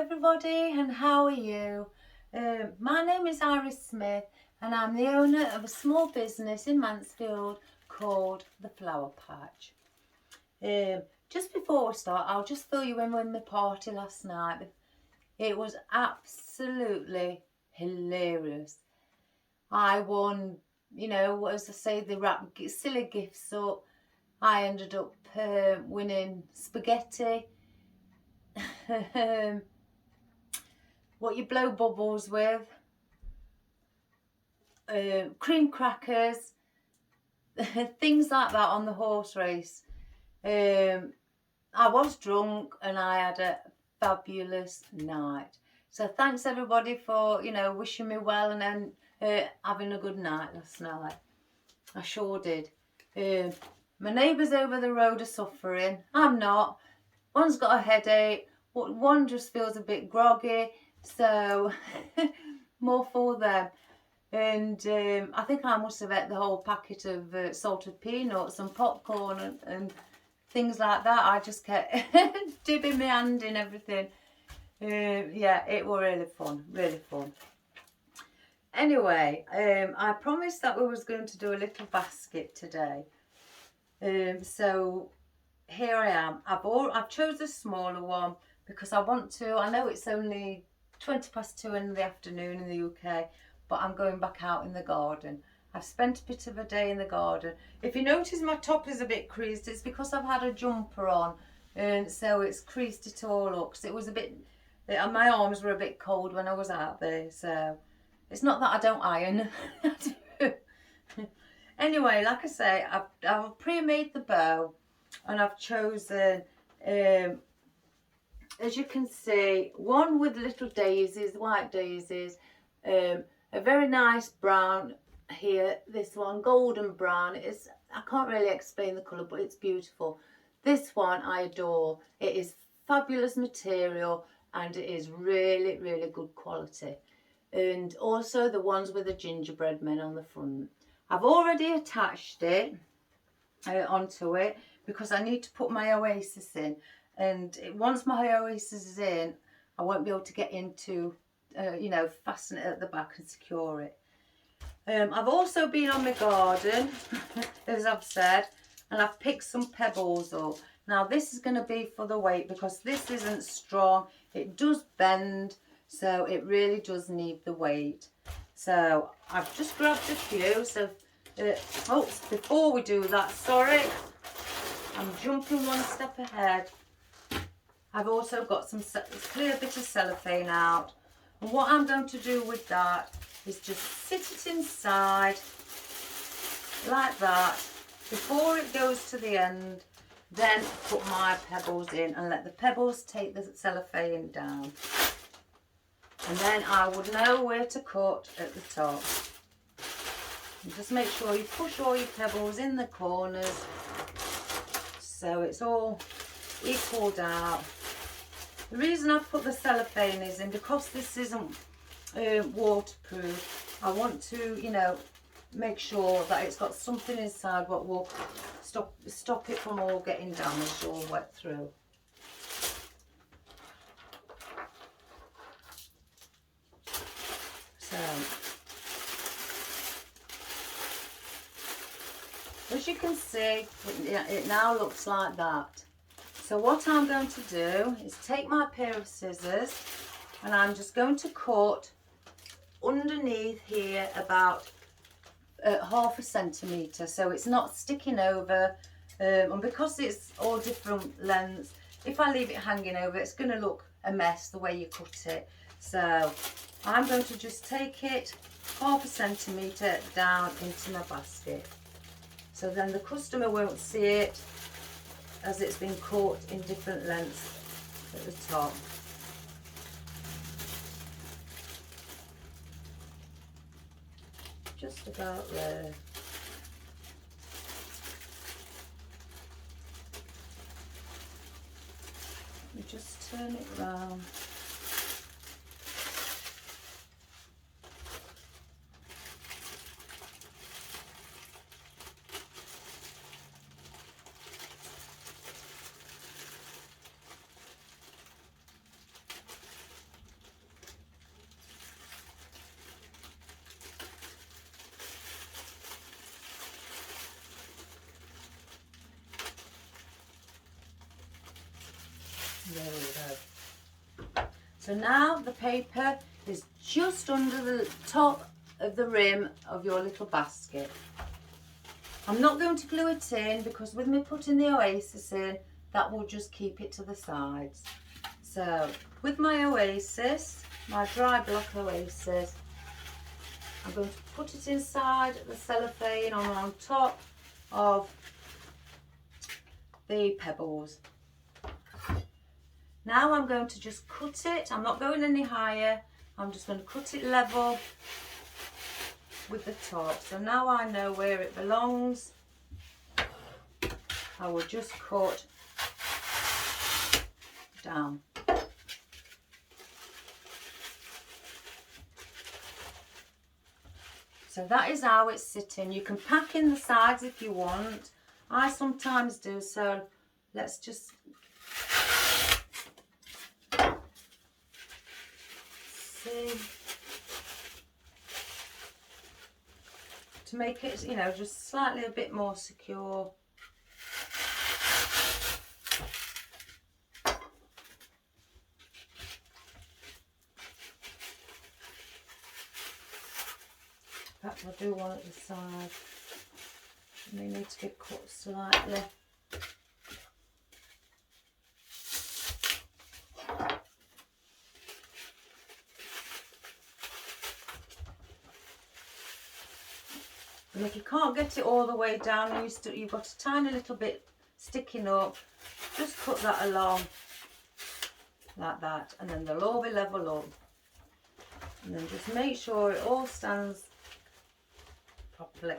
everybody, and how are you? My name is Iris Smith and I'm the owner of a small business in Mansfield called The Flower Patch. Just before we start, I'll just fill you in with my party last night. It was absolutely hilarious. I won, as I say, they wrap silly gifts up. I ended up winning spaghetti. What you blow bubbles with, cream crackers, things like that on the horse race. I was drunk and I had a fabulous night. So thanks everybody for, wishing me well and then having a good night last night. I sure did. My neighbours over the road are suffering. I'm not. One's got a headache. One just feels a bit groggy. So more for them. And I think I must have ate the whole packet of salted peanuts and popcorn and things like that. I just kept dipping my hand in everything. Yeah, it was really fun, really fun. Anyway, I promised that we was going to do a little basket today. So here I am. I've chose a smaller one because I want to. I know it's only 2:20 in the afternoon in the UK, but I'm going back out in the garden. I've spent a bit of a day in the garden. If you notice my top is a bit creased, it's because I've had a jumper on, and so it's creased it all up. Cause it was a bit, my arms were a bit cold when I was out there. So it's not that I don't iron. Anyway, like I say, I've pre-made the bow, and I've chosen, as you can see, one with little daisies, white daisies, a very nice brown here. This one, golden brown. I can't really explain the colour, but it's beautiful. This one I adore. It is fabulous material and it is really, really good quality. And also the ones with the gingerbread men on the front. I've already attached it onto it because I need to put my oasis in. And once my oasis is in, I won't be able to get into, fasten it at the back and secure it. I've also been on my garden, as I've said, and I've picked some pebbles up. Now this is going to be for the weight because this isn't strong. It does bend, so it really does need the weight. So I've just grabbed a few. So, before we do that, sorry, I'm jumping one step ahead. I've also got some clear bit of cellophane out. And what I'm going to do with that is just sit it inside like that before it goes to the end. Then put my pebbles in and let the pebbles take the cellophane down. And then I would know where to cut at the top. And just make sure you push all your pebbles in the corners so it's all equaled out. The reason I put the cellophane is in because this isn't waterproof. I want to, make sure that it's got something inside what will stop it from all getting damaged or wet through. So, as you can see, it now looks like that. So what I'm going to do is take my pair of scissors and I'm just going to cut underneath here about 1/2 centimetre, so it's not sticking over, and because it's all different lengths, if I leave it hanging over, it's going to look a mess the way you cut it. So I'm going to just take it 1/2 centimetre down into my basket, so then the customer won't see it as it's been cut in different lengths at the top. Just about there. Let me just turn it round. There we go. So now the paper is just under the top of the rim of your little basket. I'm not going to glue it in because with me putting the oasis in, that will just keep it to the sides. So with my oasis, my dry block oasis, I'm going to put it inside the cellophane on top of the pebbles. Now I'm going to just cut it. I'm not going any higher. I'm just going to cut it level with the top. So now I know where it belongs. I will just cut down. So that is how it's sitting. You can pack in the sides if you want. I sometimes do, so let's just see. To make it, you know, just slightly a bit more secure. In fact, I'll do one at the side. They need to be cut slightly. And if you can't get it all the way down and you've got a tiny little bit sticking up, just cut that along like that, and then they'll all be level up. And then just make sure it all stands properly.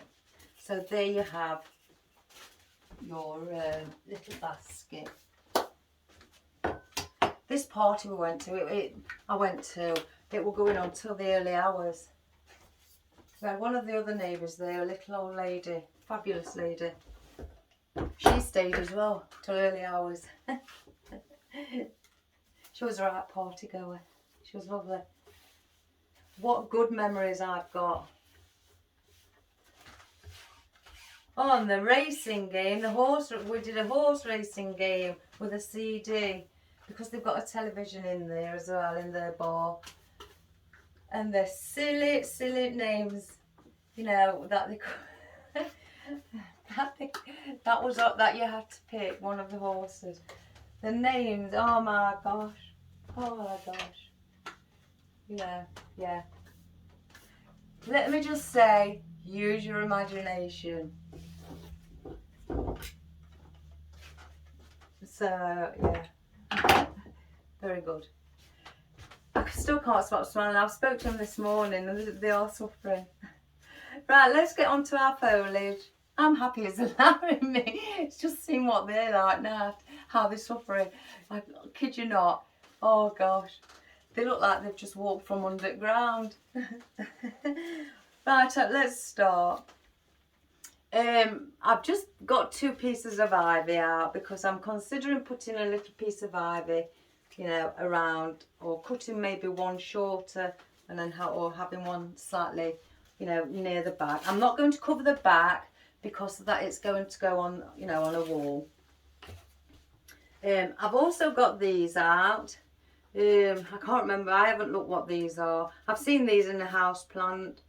So there you have your little basket. This party we went to, it were going on till the early hours. We had one of the other neighbours there, a little old lady, fabulous lady. She stayed as well till early hours. She was a right party goer. She was lovely. What good memories I've got. On the racing game, we did a horse racing game with a CD because they've got a television in there as well in their bar. And the silly, silly names, you know, that that you had to pick one of the horses. The names, oh my gosh, yeah. Let me just say, use your imagination. So yeah, very good. I still can't stop smiling. I've spoken to them this morning and they are suffering. Right, let's get on to our foliage. I'm happy as a lamb in me. It's just seeing what they're like now, how they're suffering. I kid you not. Oh gosh, they look like they've just walked from underground. Right, let's start. I've just got 2 pieces of ivy out because I'm considering putting a little piece of ivy, you know, around, or cutting maybe one shorter and then having one slightly, you know, near the back. I'm not going to cover the back because of that it's going to go on, you know, on a wall. I've also got these out. I can't remember, I haven't looked what these are. I've seen these in a house plant,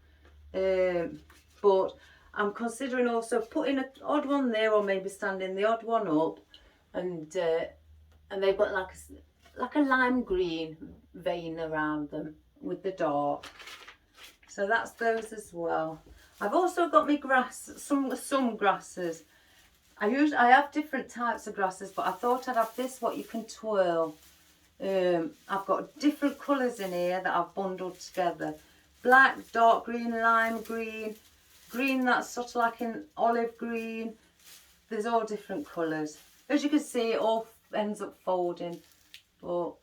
but I'm considering also putting an odd one there, or maybe standing the odd one up, and they've got like a lime green vein around them with the dark. So that's those as well. I've also got my grass, some grasses. I have different types of grasses, but I thought I'd have this, what you can twirl. I've got different colours in here that I've bundled together. Black, dark green, lime green, green that's sort of like an olive green. There's all different colours. As you can see, it all ends up folding, but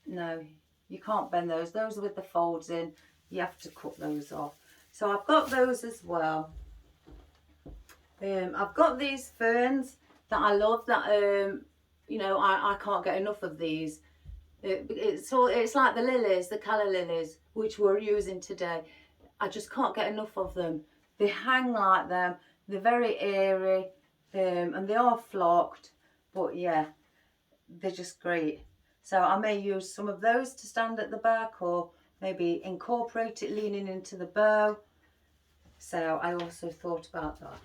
no, you can't bend those. Those are with the folds in. You have to cut those off. So I've got those as well. I've got these ferns that I love, that you know, I can't get enough of these. It's like the lilies, the calla lilies, which we're using today. I just can't get enough of them. They hang like them. They're very airy, and they are flocked. But yeah, they're just great. So I may use some of those to stand at the back, or maybe incorporate it leaning into the bow. So I also thought about that.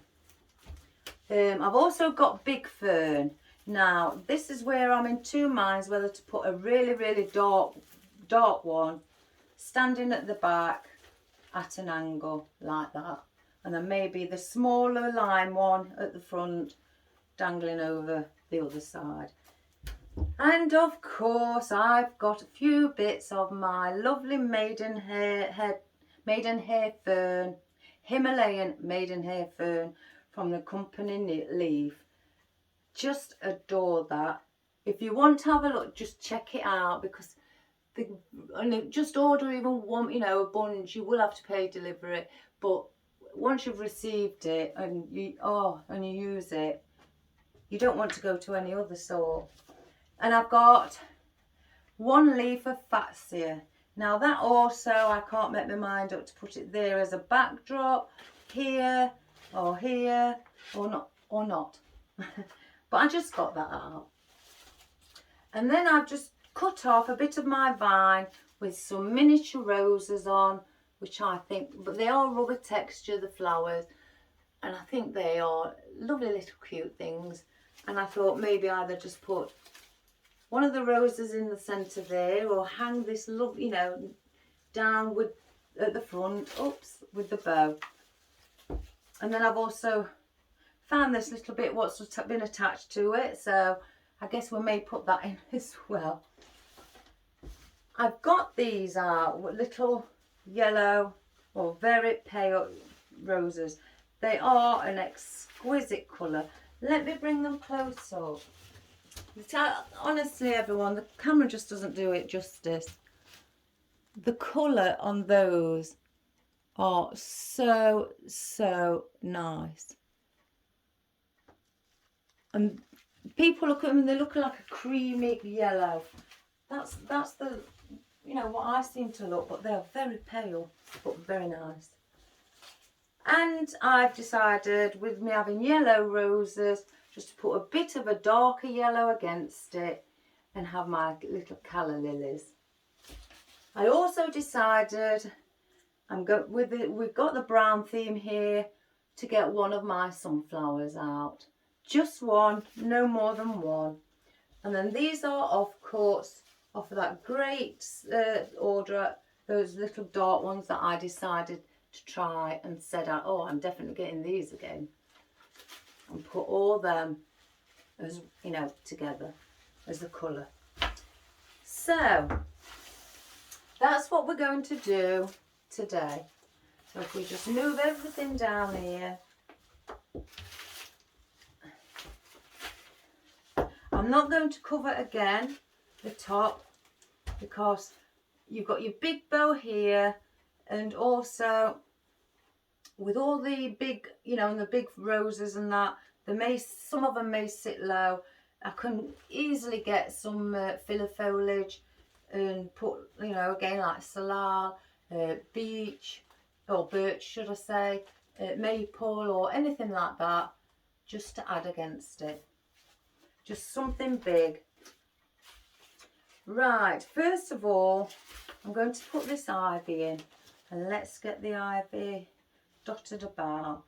I've also got big fern. Now this is where I'm in two minds whether to put a really dark one standing at the back at an angle like that, and then maybe the smaller lime one at the front dangling over the other side. And of course I've got a few bits of my lovely maidenhair fern, Himalayan maidenhair fern from the company Knit Leaf. Just adore that. If you want to have a look, just check it out, because just order even one, you know, a bunch. You will have to pay delivery, but once you've received it and you use it, you don't want to go to any other store. And I've got one leaf of Fatsia. Now that also, I can't make my mind up to put it there as a backdrop, here or not. But I just got that out. And then I've just cut off a bit of my vine with some miniature roses on, which I think, but they are rubber texture, the flowers, and I think they are lovely little cute things. And I thought maybe either just put one of the roses in the centre there, or hang this love, you know, down with at the front, with the bow. And then I've also found this little bit what's been attached to it, so I guess we may put that in as well. I've got these little yellow or very pale roses. They are an exquisite colour. Let me bring them close up. Honestly, everyone, the camera just doesn't do it justice. The colour on those are so nice. And people look at them, they look like a creamy yellow. That's the, you know, what I seem to look, but they're very pale, but very nice. And I've decided, with me having yellow roses, just to put a bit of a darker yellow against it and have my little calla lilies. I also decided we've got the brown theme here, to get one of my sunflowers out. Just one, no more than one. And then these are, of course, off of that great order, those little dark ones that I decided to try and said, oh, I'm definitely getting these again. And put all them, as you know, together as a colour. So that's what we're going to do today. So if we just move everything down here. I'm not going to cover again the top, because you've got your big bow here, and also with all the big, you know, and the big roses and that, some of them may sit low. I can easily get some filler foliage and put, you know, again, like salal, beech, or birch should I say, maple or anything like that, just to add against it. Just something big. Right, first of all, I'm going to put this ivy in, and let's get the ivy dotted about.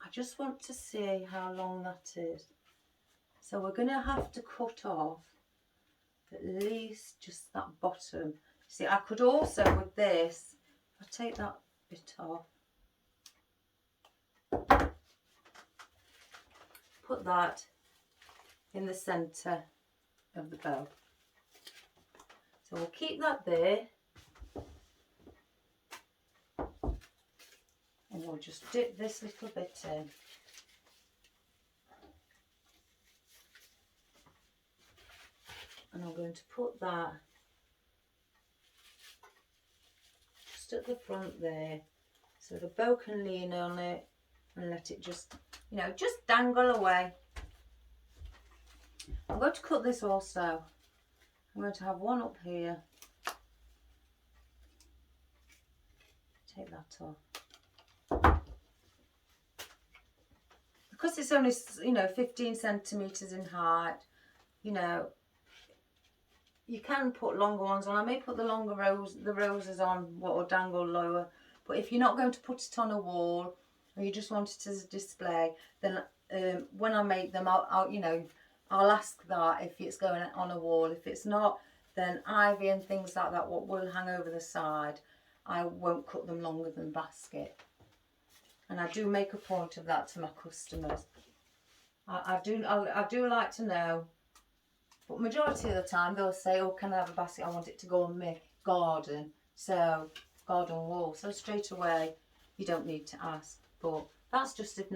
I just want to see how long that is. So we're going to have to cut off at least just that bottom. See, I could also, with this, if I take that bit off, put that in the centre of the bow. So we'll keep that there, and we'll just dip this little bit in. And I'm going to put that just at the front there, so the bow can lean on it and let it just, you know, just dangle away. I'm going to cut this also. I'm going to have one up here. Take that off. Because it's only, you know, 15 centimetres in height, you know, you can put longer ones on. I may put the longer roses on what will dangle lower. But if you're not going to put it on a wall, or you just want it as a display, then when I make them, I'll ask that if it's going on a wall. If it's not, then ivy and things like that, what will hang over the side, I won't cut them longer than basket. And I do make a point of that to my customers. I do like to know, but majority of the time they'll say, oh, can I have a basket? I want it to go on my garden, so garden wall. So straight away, you don't need to ask. But that's just if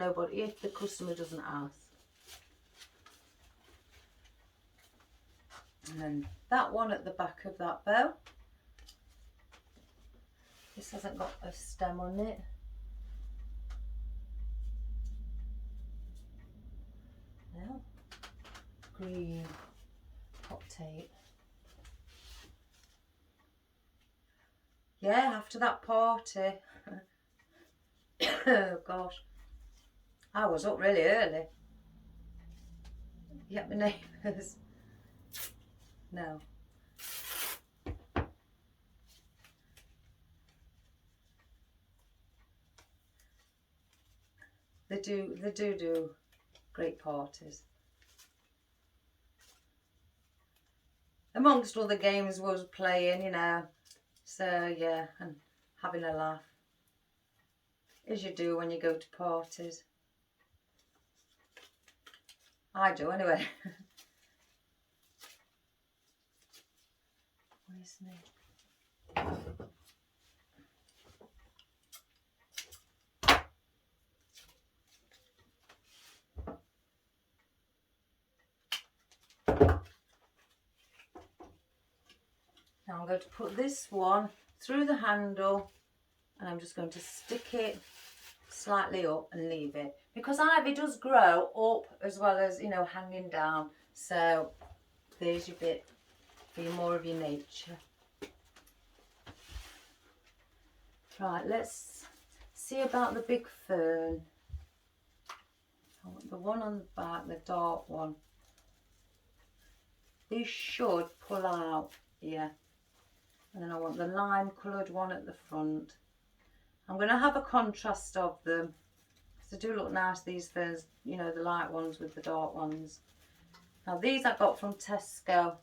the customer doesn't ask. And then that one at the back of that bow. This hasn't got a stem on it. No. Green hot tape. Yeah, after that party. Oh gosh. I was up really early. Yeah, my neighbours. No. They do great parties. Amongst other games was playing, you know. So yeah, and having a laugh. As you do when you go to parties. I do anyway. Where's me? Now I'm going to put this one through the handle, and I'm just going to stick it slightly up and leave it, because ivy does grow up as well as, you know, hanging down. So there's your bit for more of your nature. Right, let's see about the big fern. I want the one on the back, the dark one. These should pull out here. And then I want the lime coloured one at the front. I'm going to have a contrast of them, because they do look nice, these ferns, you know, the light ones with the dark ones. Now these I got from Tesco.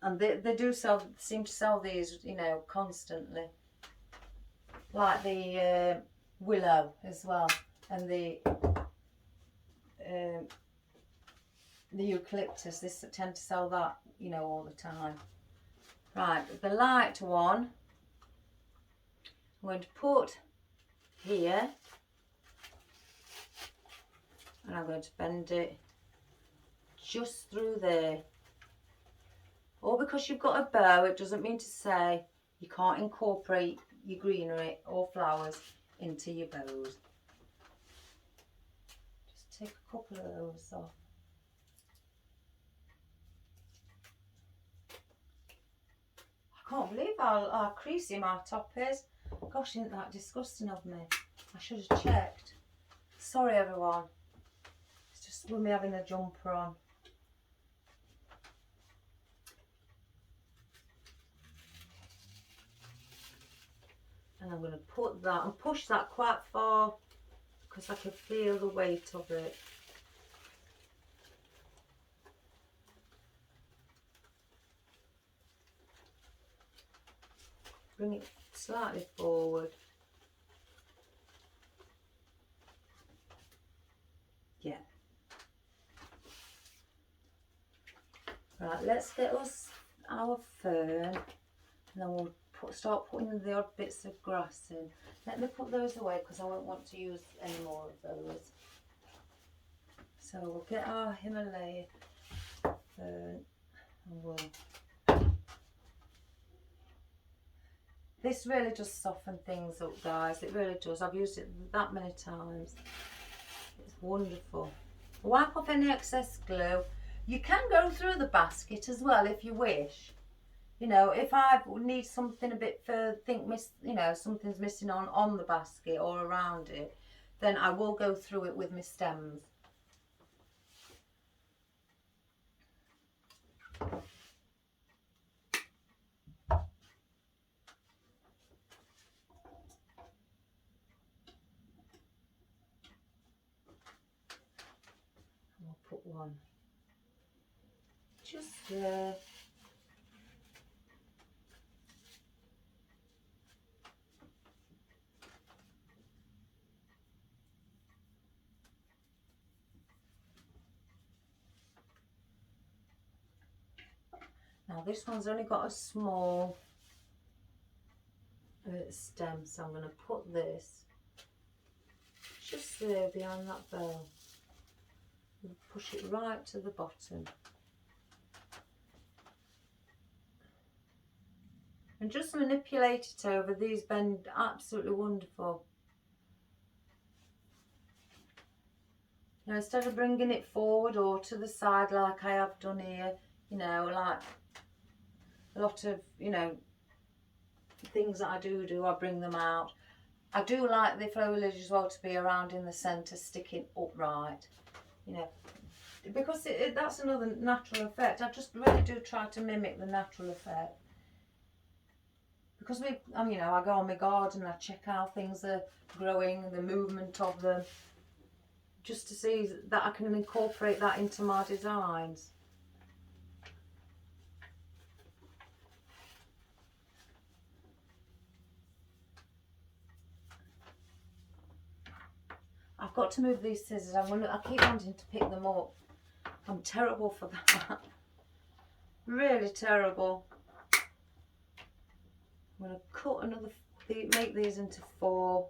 And they do seem to sell these, you know, constantly. Like the willow as well, and the eucalyptus. They tend to sell that, you know, all the time. Right, the light one, I'm going to put here, and I'm going to bend it just through there. Or because you've got a bow, it doesn't mean to say you can't incorporate your greenery or flowers into your bows. Just take a couple of those off. I can't believe how creasy my top is. Gosh, isn't that disgusting of me? I should have checked. Sorry everyone. It's just with me having a jumper on. And I'm going to put that and push that quite far, because I can feel the weight of it. Bring it slightly forward. Yeah. Right, let's get us our fern, and then we'll start putting the odd bits of grass in. Let me put those away, because I won't want to use any more of those. So we'll get our Himalaya fern, and we'll... This really does soften things up, guys. It really does. I've used it that many times. It's wonderful. Wipe off any excess glue. You can go through the basket as well if you wish. You know, if I need something a bit further, you know, something's missing on the basket or around it, then I will go through it with my stems. I'll put one just there. Now this one's only got a small stem, so I'm going to put this just there behind that bow and push it right to the bottom. And just manipulate it over. These bend absolutely wonderful. Now instead of bringing it forward or to the side like I have done here, you know, like a lot of, you know, things that I do, I bring them out. I do like the foliage as well to be around in the centre, sticking upright, you know, because that's another natural effect. I just really do try to mimic the natural effect. Because you know, I go on my garden, I check how things are growing, the movement of them, just to see that I can incorporate that into my designs. I've got to move these scissors. I keep wanting to pick them up. I'm terrible for that. Really terrible. I'm going to cut another, make these into 4.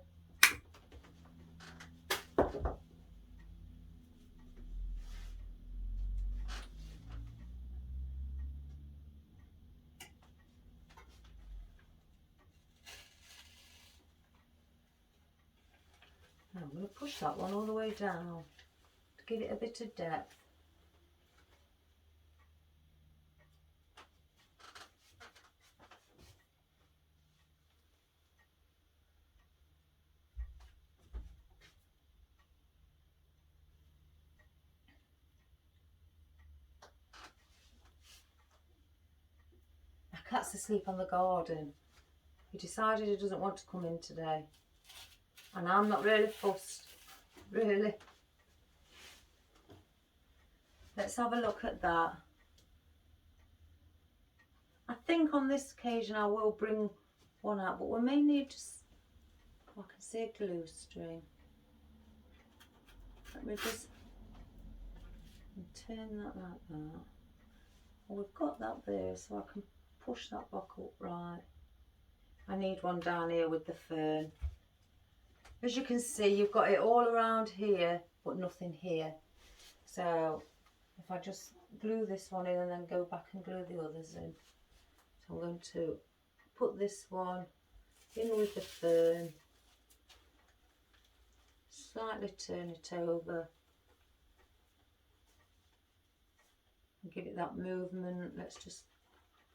Now I'm going to push that one all the way down to give it a bit of depth. Cat's asleep on the garden. He decided he doesn't want to come in today. And I'm not really fussed, really. Let's have a look at that. I think on this occasion I will bring one out, but we may need to, I can see a glue string. Let me just turn that like that. Well, we've got that there, so I can push that back up right. I need one down here with the fern. As you can see, you've got it all around here, but nothing here. So if I just glue this one in and then go back and glue the others in. So I'm going to put this one in with the fern, slightly turn it over and give it that movement. Let's just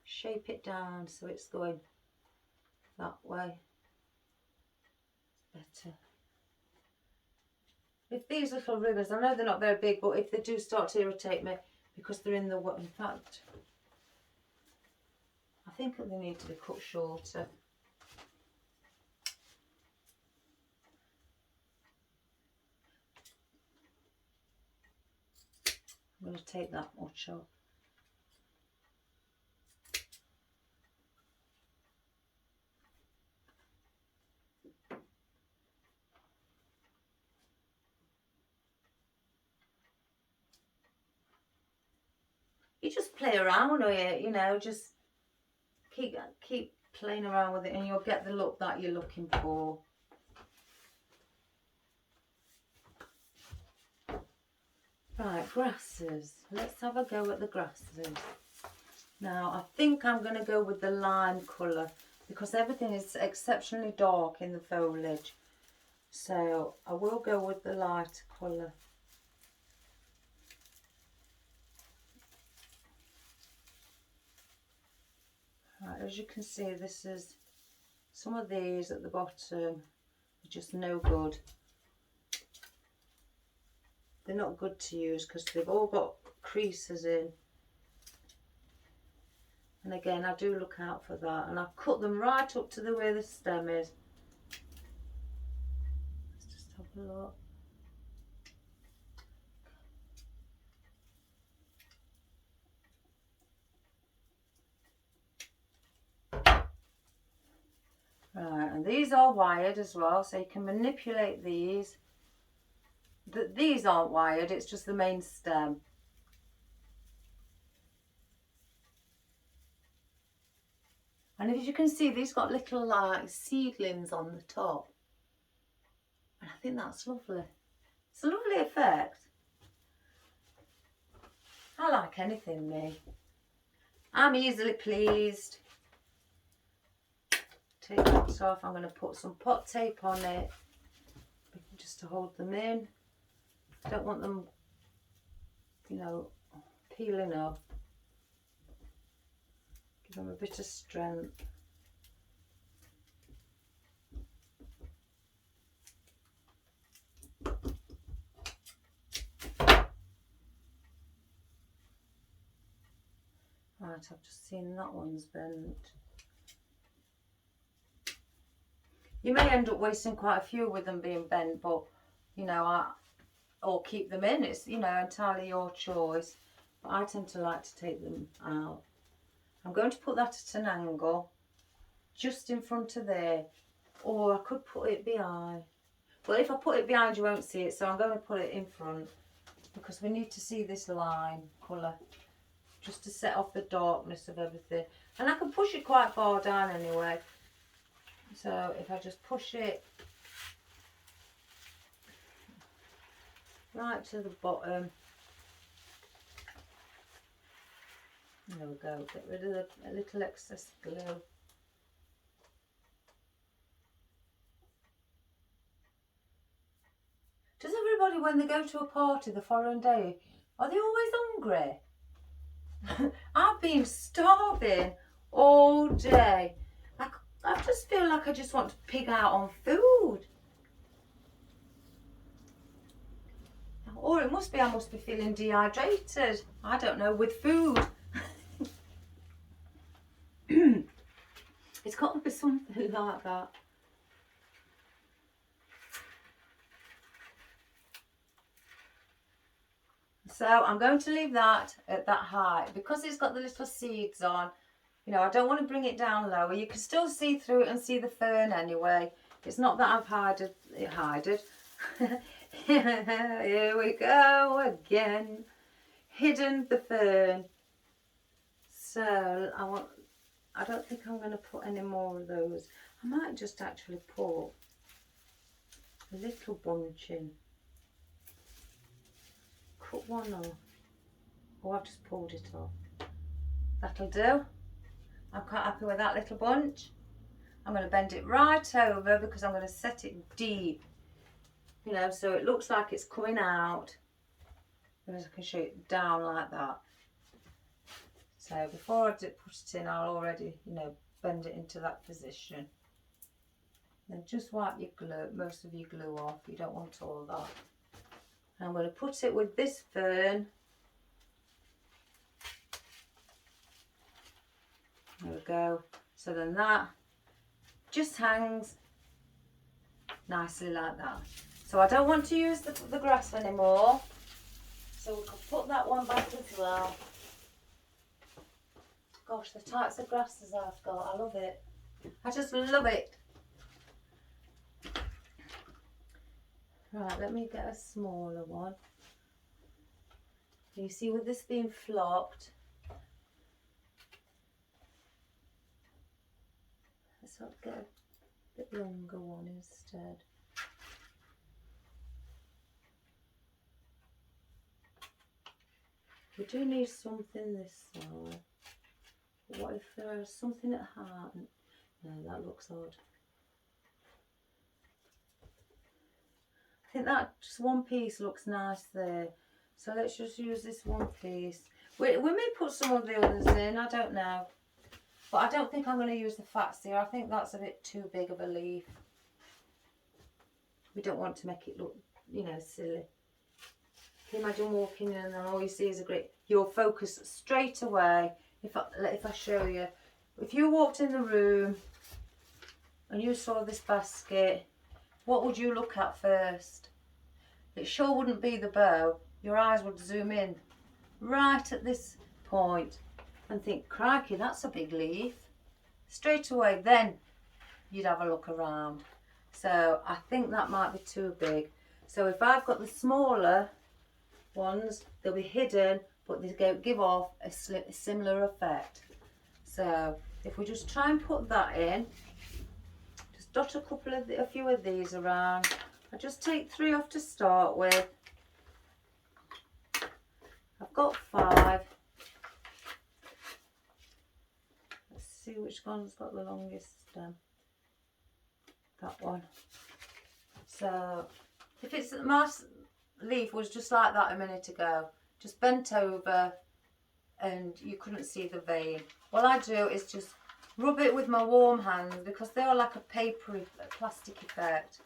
shape it down so it's going that way. It's better. If these little ribbons, I know they're not very big, but if they do start to irritate me because they're in the way, in fact, I think they need to be cut shorter. I'm going to take that much off. You just play around with it, you know, just keep playing around with it and you'll get the look that you're looking for. Right, grasses. Let's have a go at the grasses. Now, I think I'm going to go with the lime colour because everything is exceptionally dark in the foliage. So I will go with the lighter colour. Right, as you can see, this is some of these at the bottom are just no good. They're not good to use because they've all got creases in. And again, I do look out for that. And I've cut them right up to the where the stem is. Let's just have a look. Right, and these are wired as well, so you can manipulate these. These aren't wired, it's just the main stem. And as you can see, these got little like seedlings on the top. And I think that's lovely. It's a lovely effect. I like anything, me. I'm easily pleased. Take that off. I'm going to put some pot tape on it just to hold them in. I don't want them, you know, peeling up. Give them a bit of strength. Right, I've just seen that one's bent. You may end up wasting quite a few with them being bent, but you know, or keep them in. It's, you know, entirely your choice. But I tend to like to take them out. I'm going to put that at an angle, just in front of there, or I could put it behind. Well, if I put it behind, you won't see it, so I'm going to put it in front because we need to see this line colour, just to set off the darkness of everything. And I can push it quite far down anyway. So if I just push it right to the bottom, there we go, get rid of a little excess glue. Does everybody, when they go to a party the following day, are they always hungry? I've been starving all day. I just feel like I just want to pig out on food. Or it must be I must be feeling dehydrated. I don't know, with food. It's got to be something like that. So I'm going to leave that at that height because it's got the little seeds on. You know, I don't want to bring it down lower. You can still see through it and see the fern anyway. It's not that I've hided. Here we go again. Hidden the fern. So I don't think I'm going to put any more of those. I might just actually put a little bunch in. Cut one off. Oh, I've just pulled it off. That'll do. I'm quite happy with that little bunch. I'm going to bend it right over because I'm going to set it deep, you know, so it looks like it's coming out. Whereas I can show it down like that. So before I put it in, I'll already, you know, bend it into that position. Then just wipe your glue, most of your glue off. You don't want all that. And I'm going to put it with this fern. There we go. So then that just hangs nicely like that. So I don't want to use the grass anymore. So we can put that one back as well. Gosh, the types of grasses I've got, I love it. I just love it. Right, let me get a smaller one. You see with this being flocked, let's get a bit longer one instead. We do need something this side. What if there's something at heart? No, that looks odd. I think that just one piece looks nice there. So let's just use this one piece. We may put some of the others in, I don't know. But I don't think I'm going to use the fats here. I think that's a bit too big of a leaf. We don't want to make it look, you know, silly. Can you imagine walking in and all you see is a great... You'll focus straight away. if I show you, if you walked in the room and you saw this basket, what would you look at first? It sure wouldn't be the bow. Your eyes would zoom in right at this point and think, crikey, that's a big leaf. Straight away then you'd have a look around. So I think that might be too big. So if I've got the smaller ones, they'll be hidden, but they give off a similar effect. So if we just try and put that in, just dot a few of these around. I just take 3 off to start with. I've got 5. Let's see which one's got the longest stem. That one. So if it's my leaf was just like that a minute ago, just bent over and you couldn't see the vein. What I do is just rub it with my warm hands because they are like a papery, plastic effect.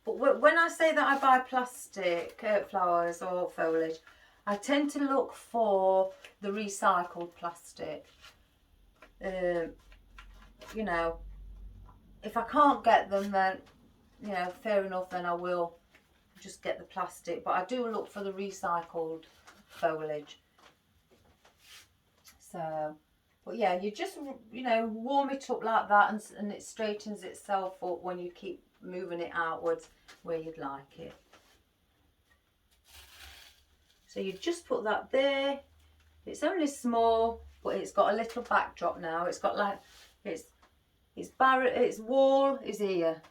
But when I say that I buy plastic flowers or foliage, I tend to look for the recycled plastic. You know, if I can't get them, then, you know, fair enough, then I will just get the plastic. But I do look for the recycled foliage. So, but yeah, you just, you know, warm it up like that and it straightens itself up when you keep moving it outwards where you'd like it. So you just put that there. It's only small, but it's got a little backdrop now. It's got like, its wall is here.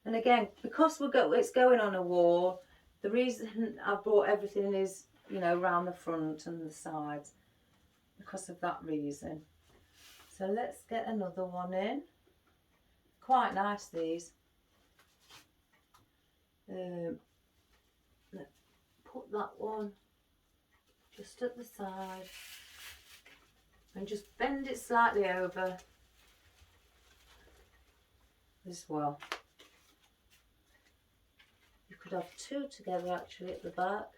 And again, because it's going on a wall, the reason I brought everything is, you know, around the front and the sides, because of that reason. So let's get another one in. Quite nice, these. Let's put that one just at the side and just bend it slightly over as well. You could have 2 together actually at the back.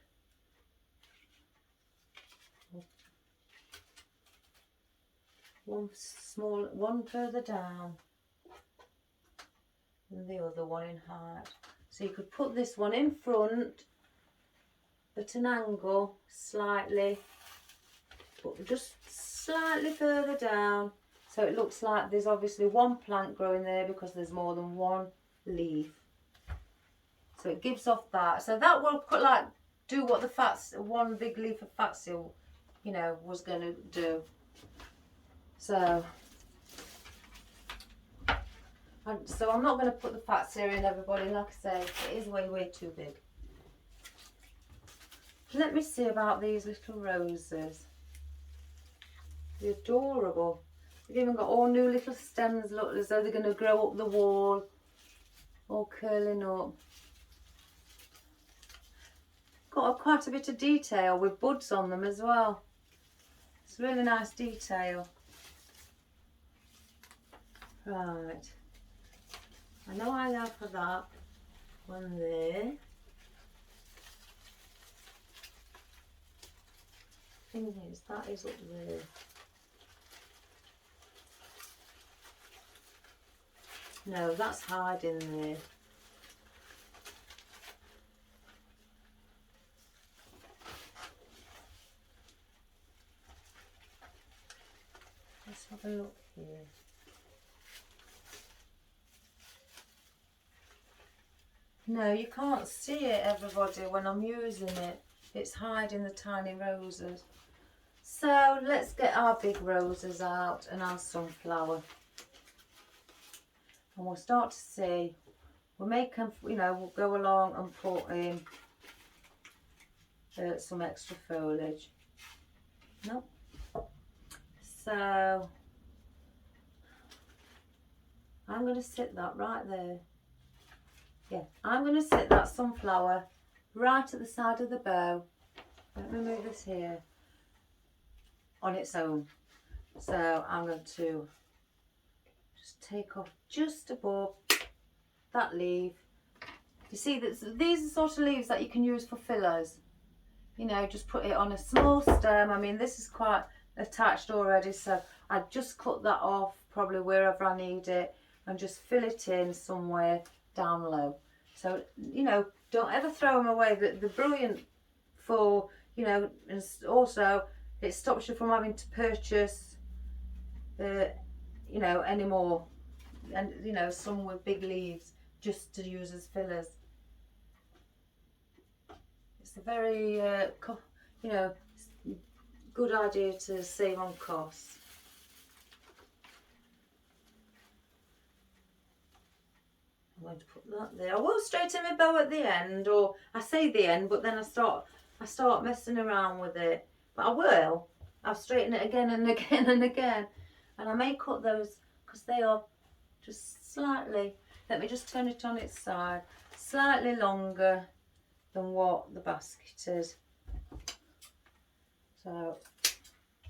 One further down and the other one in height. So you could put this one in front at an angle slightly, but just slightly further down, so it looks like there's obviously one plant growing there because there's more than one leaf. So it gives off that. So that will do what the one big leaf of fatsia, you know, was going to do. So I'm not going to put the fatsia in, everybody. Like I say, it is way too big. Let me see about these little roses. They're adorable. They've even got all new little stems, look as though they're going to grow up the wall, all curling up. Got quite a bit of detail with buds on them as well. It's really nice detail. Right. I know I love for that one there. Thing is, that is up there. No, that's hiding there. Let's have a look here. No, you can't see it, everybody, when I'm using it. It's hiding the tiny roses. So let's get our big roses out and our sunflower. And we'll start to see. We'll make them, you know, we'll go along and put in some extra foliage. Nope. So I'm going to sit that right there. Yeah, I'm going to sit that sunflower right at the side of the bow. Let me move this here on its own. So I'm going to just take off just above that leaf. You see, these are sort of leaves that you can use for fillers. you know, just put it on a small stem. I mean, this is quite attached already, so I'd just cut that off probably wherever I need it and just fill it in somewhere down low. So, you know, don't ever throw them away. They're brilliant for, you know, and also it stops you from having to purchase, you know, any more. And, you know, some with big leaves just to use as fillers. It's a very, you know, good idea to save on costs. I'm going to put that there. I will straighten my bow at the end, or I say the end, but then I start messing around with it. But I will. I'll straighten it again and again and again, and I may cut those because they are just slightly. Let me just turn it on its side, slightly longer than what the basket is. So,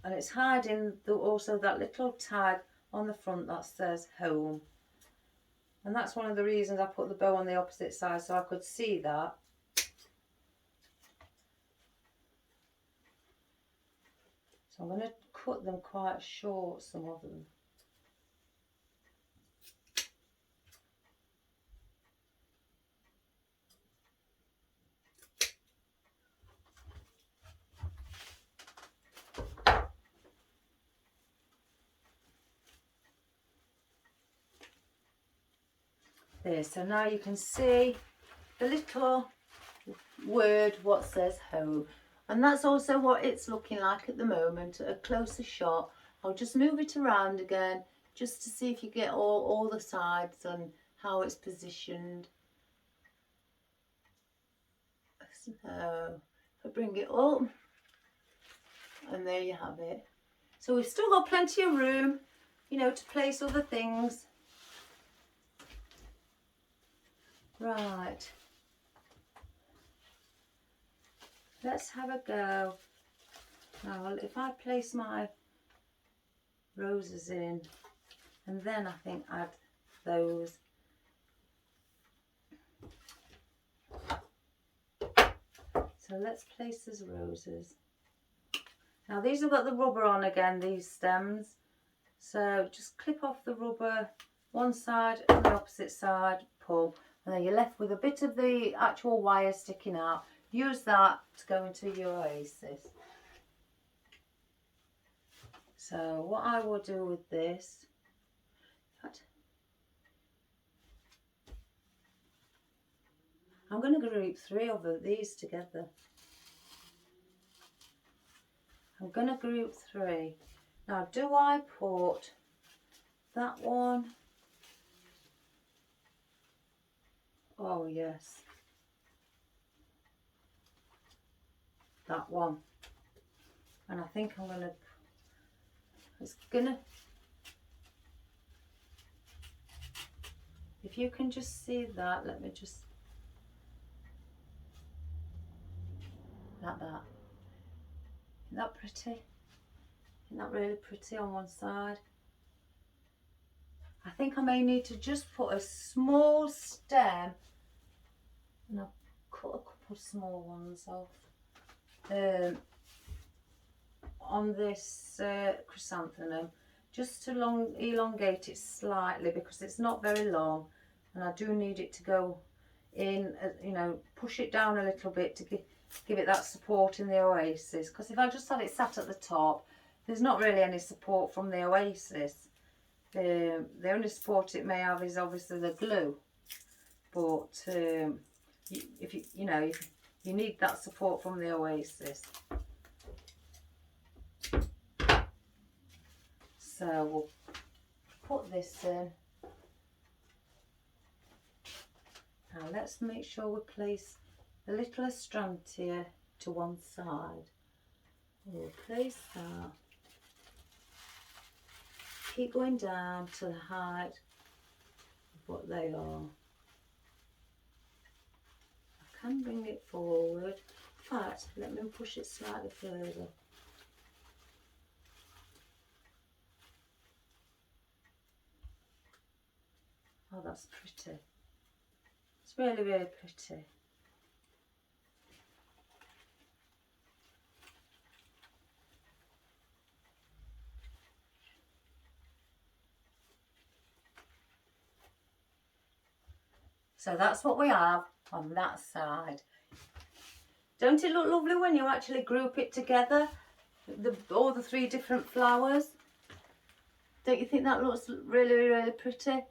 and it's hiding also that little tag on the front that says home. And that's one of the reasons I put the bow on the opposite side, so I could see that. So I'm going to cut them quite short, some of them. There, so now you can see the little word what says home, and that's also what it's looking like at the moment. A closer shot, I'll just move it around again just to see if you get all the sides and how it's positioned. So if I bring it up, and there you have it. So we've still got plenty of room, you know, to place other things. Right, let's have a go. Now, if I place my roses in, and then I think add those. So let's place these roses. Now these have got the rubber on again, these stems. So just clip off the rubber one side and the opposite side, pull. And then you're left with a bit of the actual wire sticking out. Use that to go into your oasis. So what I will do with this, in fact, I'm going to group 3 of these together. I'm going to group 3. Now, do I put that one? Oh yes, that one. And I think I'm going to, if you can just see that, let me just, like that. Isn't that pretty? Isn't that really pretty on one side? I think I may need to just put a small stem, and I'll cut a couple of small ones off, on this chrysanthemum, just to elongate it slightly because it's not very long, and I do need it to go in, you know, push it down a little bit to give it that support in the oasis, because if I just had it sat at the top, there's not really any support from the oasis. The only support it may have is obviously the glue, but if you need that support from the oasis. So we'll put this in. Now let's make sure we place a little astrantia to one side. We'll place that. Keep going down to the height of what they are. I can bring it forward. In fact, let me push it slightly further. Oh, that's pretty. It's really, really pretty. So that's what we have on that side. Don't it look lovely when you actually group it together? All the 3 different flowers. Don't you think that looks really, really pretty?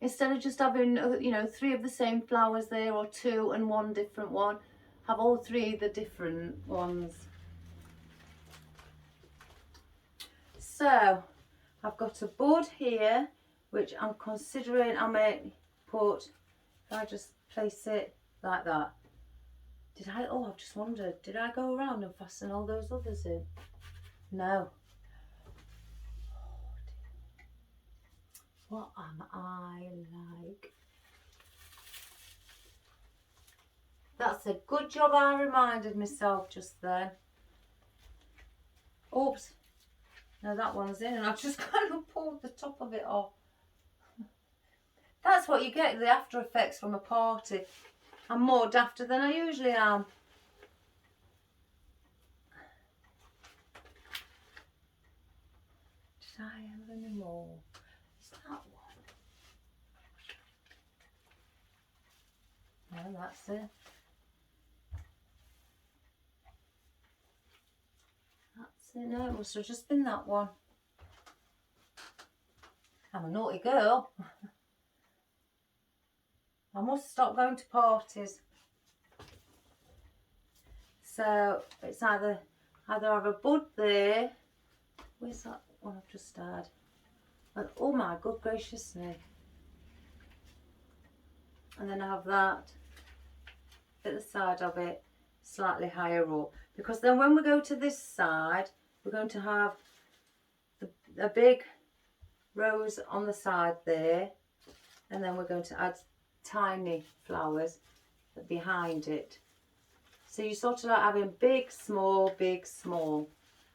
Instead of just having, you know, 3 of the same flowers there, or 2 and 1 different one, have all 3 the different ones. So I've got a bud here, which I'm considering I may put, if I just place it like that. I've just wondered, did I go around and fasten all those others in? No. What am I like? That's a good job I reminded myself just then. Oops. No, that one's in and I've just kind of pulled the top of it off. That's what you get, the after effects from a party. I'm more dafter than I usually am. Did I have any more? Is that one? No, that's it. That's it. No, it must have just been that one. I'm a naughty girl. I must stop going to parties. So it's either have a bud there. Where's that one I've just had? And, oh my good gracious me. And then I have that at the side of it, slightly higher up. Because then when we go to this side, we're going to have a big rose on the side there. And then we're going to add tiny flowers behind it. So you sort of like having big, small, big, small.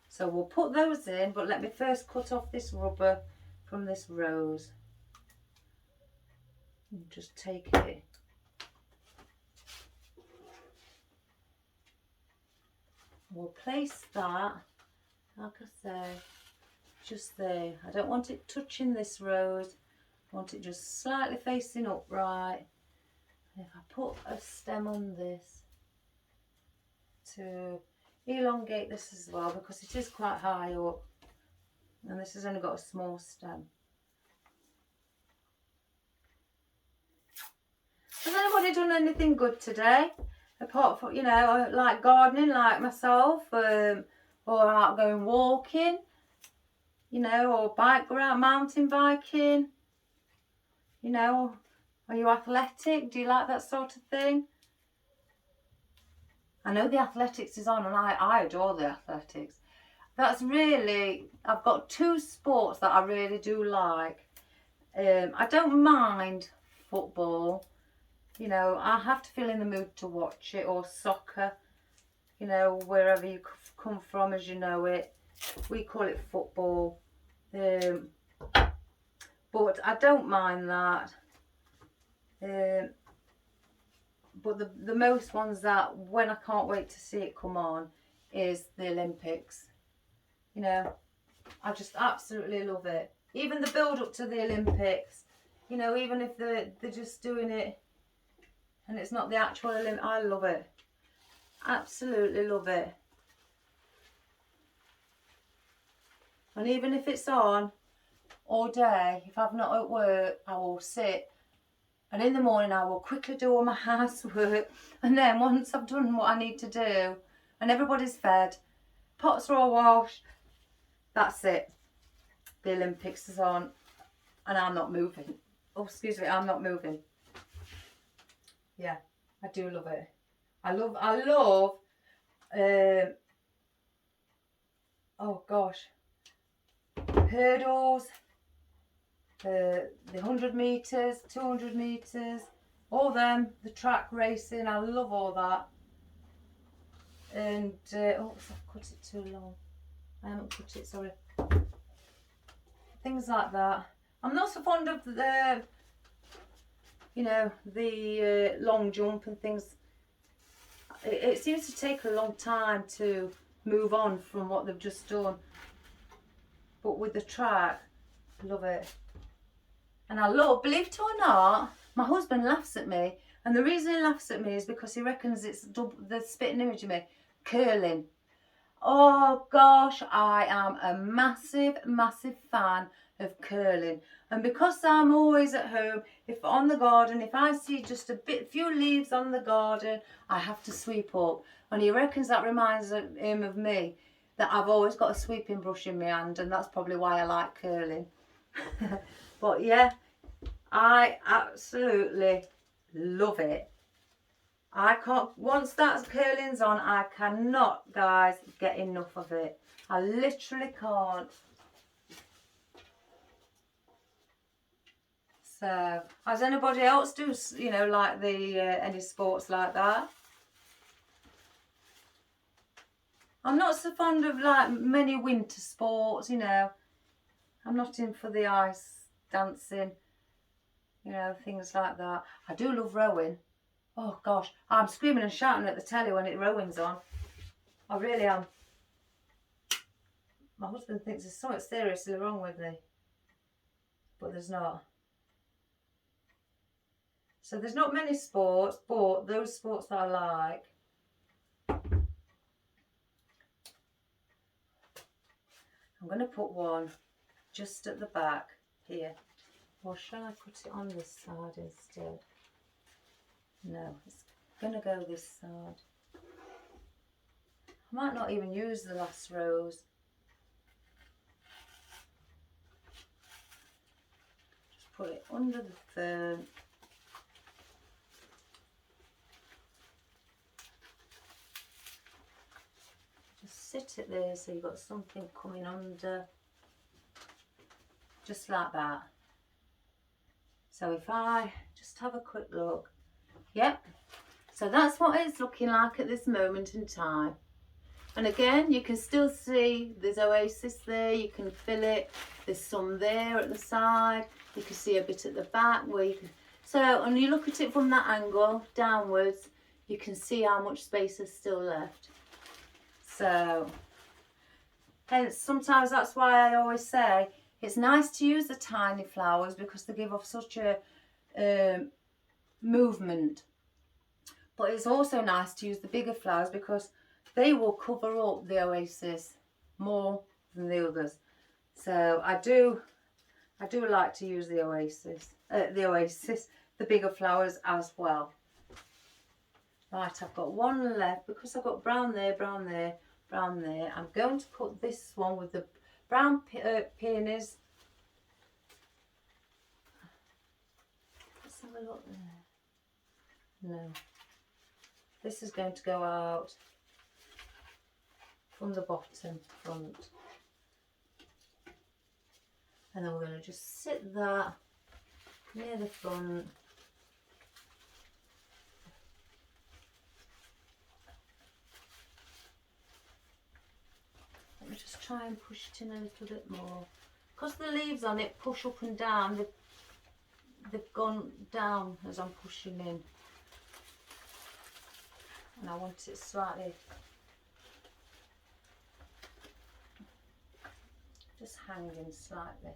So we'll put those in, but let me first cut off this rubber from this rose. And just take it. We'll place that, like I say, just there. I don't want it touching this rose. I want it just slightly facing upright. And if I put a stem on this to elongate this as well, because it is quite high up and this has only got a small stem. Has anybody done anything good today? Apart from, you know, like gardening like myself, or out going walking, you know, or mountain biking, you know. Are you athletic? Do you like that sort of thing? I know the athletics is on and I adore the athletics. That's really, I've got 2 sports that I really do like. I don't mind football. You know, I have to feel in the mood to watch it, or soccer, you know, wherever you come from as you know it. We call it football. But I don't mind that. But the most ones that when I can't wait to see it come on is the Olympics. You know, I just absolutely love it. Even the build up to the Olympics, you know, even if they're just doing it and it's not the actual Olympics, I love it. Absolutely love it. And even if it's on all day, if I'm not at work, I will sit. And in the morning I will quickly do all my housework, and then once I've done what I need to do and everybody's fed, pots are all washed, that's it. The Olympics is on and I'm not moving. Oh, excuse me, I'm not moving. Yeah, I do love it. I love oh gosh, hurdles, the 100 metres, 200 metres, all them, the track racing, I love all that. And, oh, I've cut it too long. I haven't cut it, sorry. Things like that. I'm not so fond of the, you know, the long jump and things. It seems to take a long time to move on from what they've just done. But with the track, I love it. And I love, believe it or not, My husband laughs at me, and the reason he laughs at me is because he reckons it's the spitting image of me, curling. Oh gosh, I am a massive, massive fan of curling. And because I'm always at home, if on the garden, if I see just a few leaves on the garden, I have to sweep up. And he reckons that reminds him of me, that I've always got a sweeping brush in my hand, and that's probably why I like curling. But yeah, I absolutely love it. I can't, once that curling's on, I cannot, guys, get enough of it. I literally can't. So, does anybody else do, you know, like any sports like that? I'm not so fond of like many winter sports, you know. I'm not in for the ice dancing, you know, things like that. I do love rowing. Oh gosh, I'm screaming and shouting at the telly when rowing's on. I really am. My husband thinks there's something seriously wrong with me, but there's not. So there's not many sports, but those sports that I like. I'm going to put one just at the back here. Or shall I put it on this side instead? No, it's going to go this side. I might not even use the last rows. Just put it under the fern. Just sit it there so you've got something coming under. Just like that. So if I just have a quick look. Yep. So that's what it's looking like at this moment in time. And again, you can still see there's oasis there, you can fill it, there's some there at the side, you can see a bit at the back where you can, so when you look at it from that angle downwards, you can see how much space is still left. So hence sometimes that's why I always say it's nice to use the tiny flowers because they give off such a movement, but it's also nice to use the bigger flowers because they will cover up the oasis more than the others. So I do like to use the bigger flowers as well. Right, I've got one left because I've got brown there, brown there, brown there. I'm going to put this one with the brown peonies. Let's have a look there. No, this is going to go out from the bottom front, and then we're going to just sit that near the front. Let me just try and push it in a little bit more because the leaves on it push up and down. They've gone down as I'm pushing in, and I want it slightly just hanging slightly,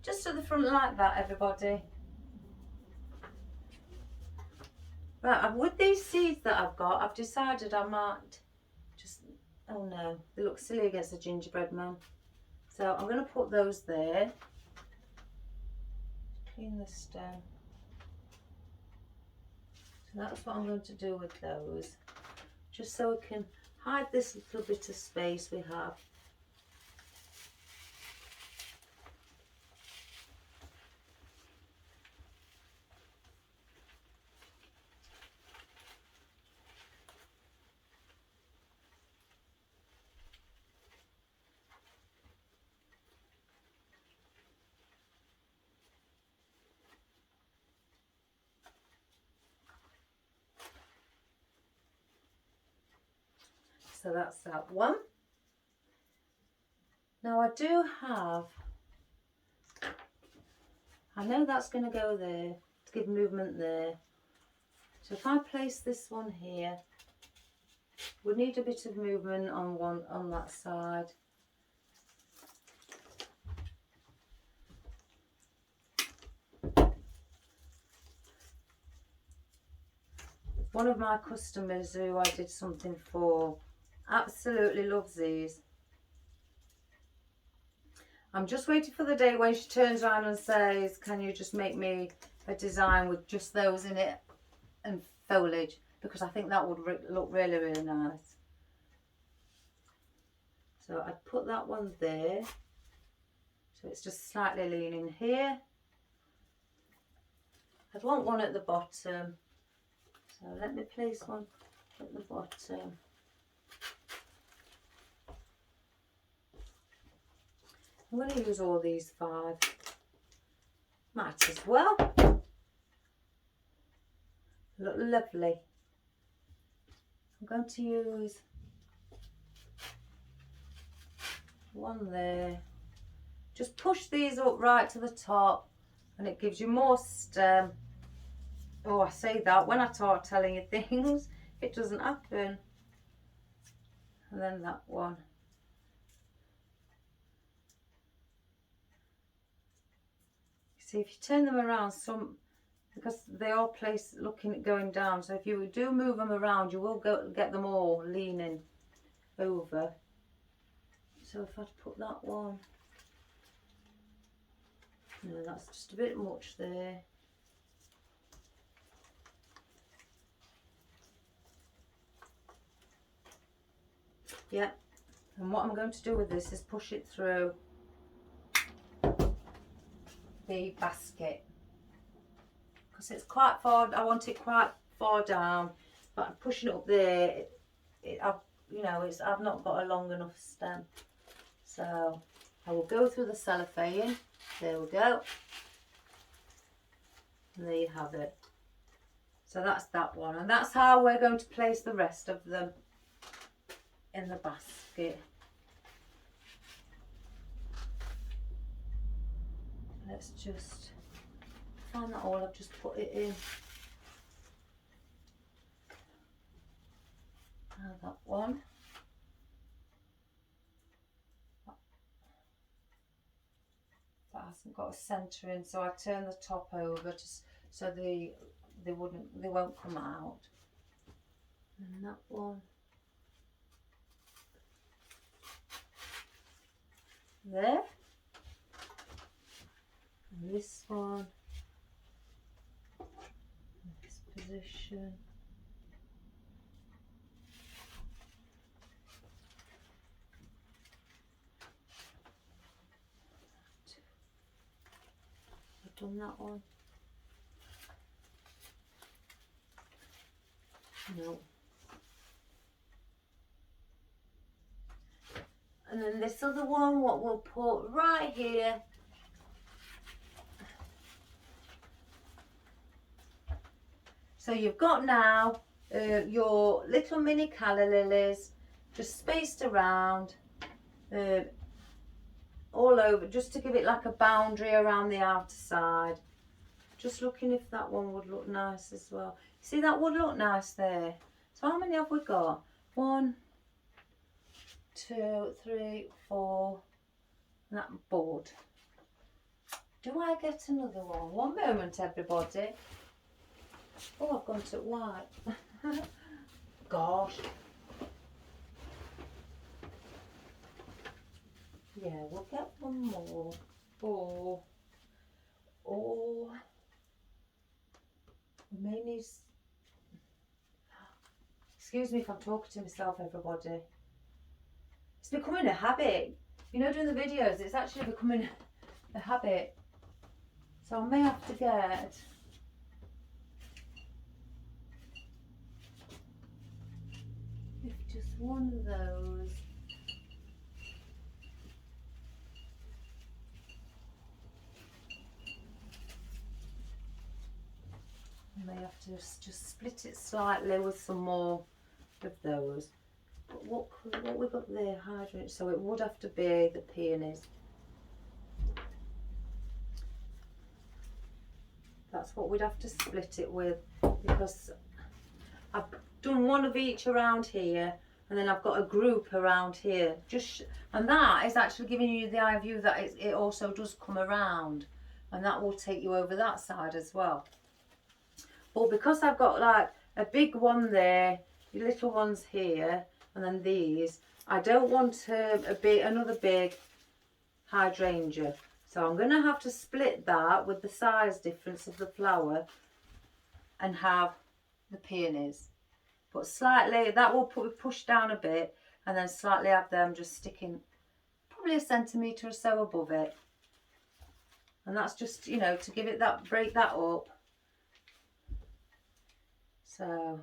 just at the front like that, everybody. Right, with these seeds that I've got, I've decided I might just, oh no, they look silly against the gingerbread man, so I'm going to put those there. Clean the stem. So that's what I'm going to do with those, just so we can hide this little bit of space we have. So that's that one. Now I do have, I know that's going to go there to give movement there. So if I place this one here, we need a bit of movement on that side. one of my customers who I did something for absolutely loves these. I'm just waiting for the day when she turns around and says, can you just make me a design with just those in it and foliage, because I think that would look really, really nice. So I'd put that one there. So it's just slightly leaning here. I'd want one at the bottom. So let me place one at the bottom. I'm going to use all these 5. Might as well. Look lovely. I'm going to use one there. Just push these up right to the top and it gives you more stem. Oh, I say that when I start telling you things, it doesn't happen. And then that one. See, if you turn them around, because they are placed looking at going down, so if you do move them around, you will get them all leaning over. So if I put that one, no, that's just a bit much there. Yeah, and what I'm going to do with this is push it through the basket, because it's quite far. I want it quite far down, but I'm pushing it up there. I've not got a long enough stem, so I will go through the cellophane. There we go. And there you have it. So that's that one, and that's how we're going to place the rest of them in the basket. Let's just find that all. I've just put it in. Now that one. That hasn't got a centre in, so I turn the top over just so they won't come out. And that one. There. And this one. This position. I've done that one. No. And then this other one, what we'll put right here. So you've got now your little mini calla lilies, just spaced around, all over, just to give it like a boundary around the outer side. Just looking if that one would look nice as well. See, that would look nice there. So how many have we got? 1, 2, 3, 4. And that board. Do I get another one? One moment, everybody. Oh, I've gone to white. Gosh. Yeah, we'll get one more. Or we may need. Excuse me if I'm talking to myself, everybody. It's becoming a habit. You know, doing the videos, it's actually becoming a habit. So I may have to get just one of those. I may have to just split it slightly with some more of those. But what we got there, hydrant, so it would have to be the peonies. That's what we'd have to split it with, because I've done one of each around here, and then I've got a group around here. And that is actually giving you the eye view that it also does come around, and that will take you over that side as well. But because I've got like a big one there, your little ones here, and then these. I don't want another big hydrangea. So I'm going to have to split that with the size difference of the flower and have the peonies. But slightly, that will push down a bit, and then slightly have them just sticking probably 1 centimetre or so above it. And that's just, you know, to give it that, break that up. So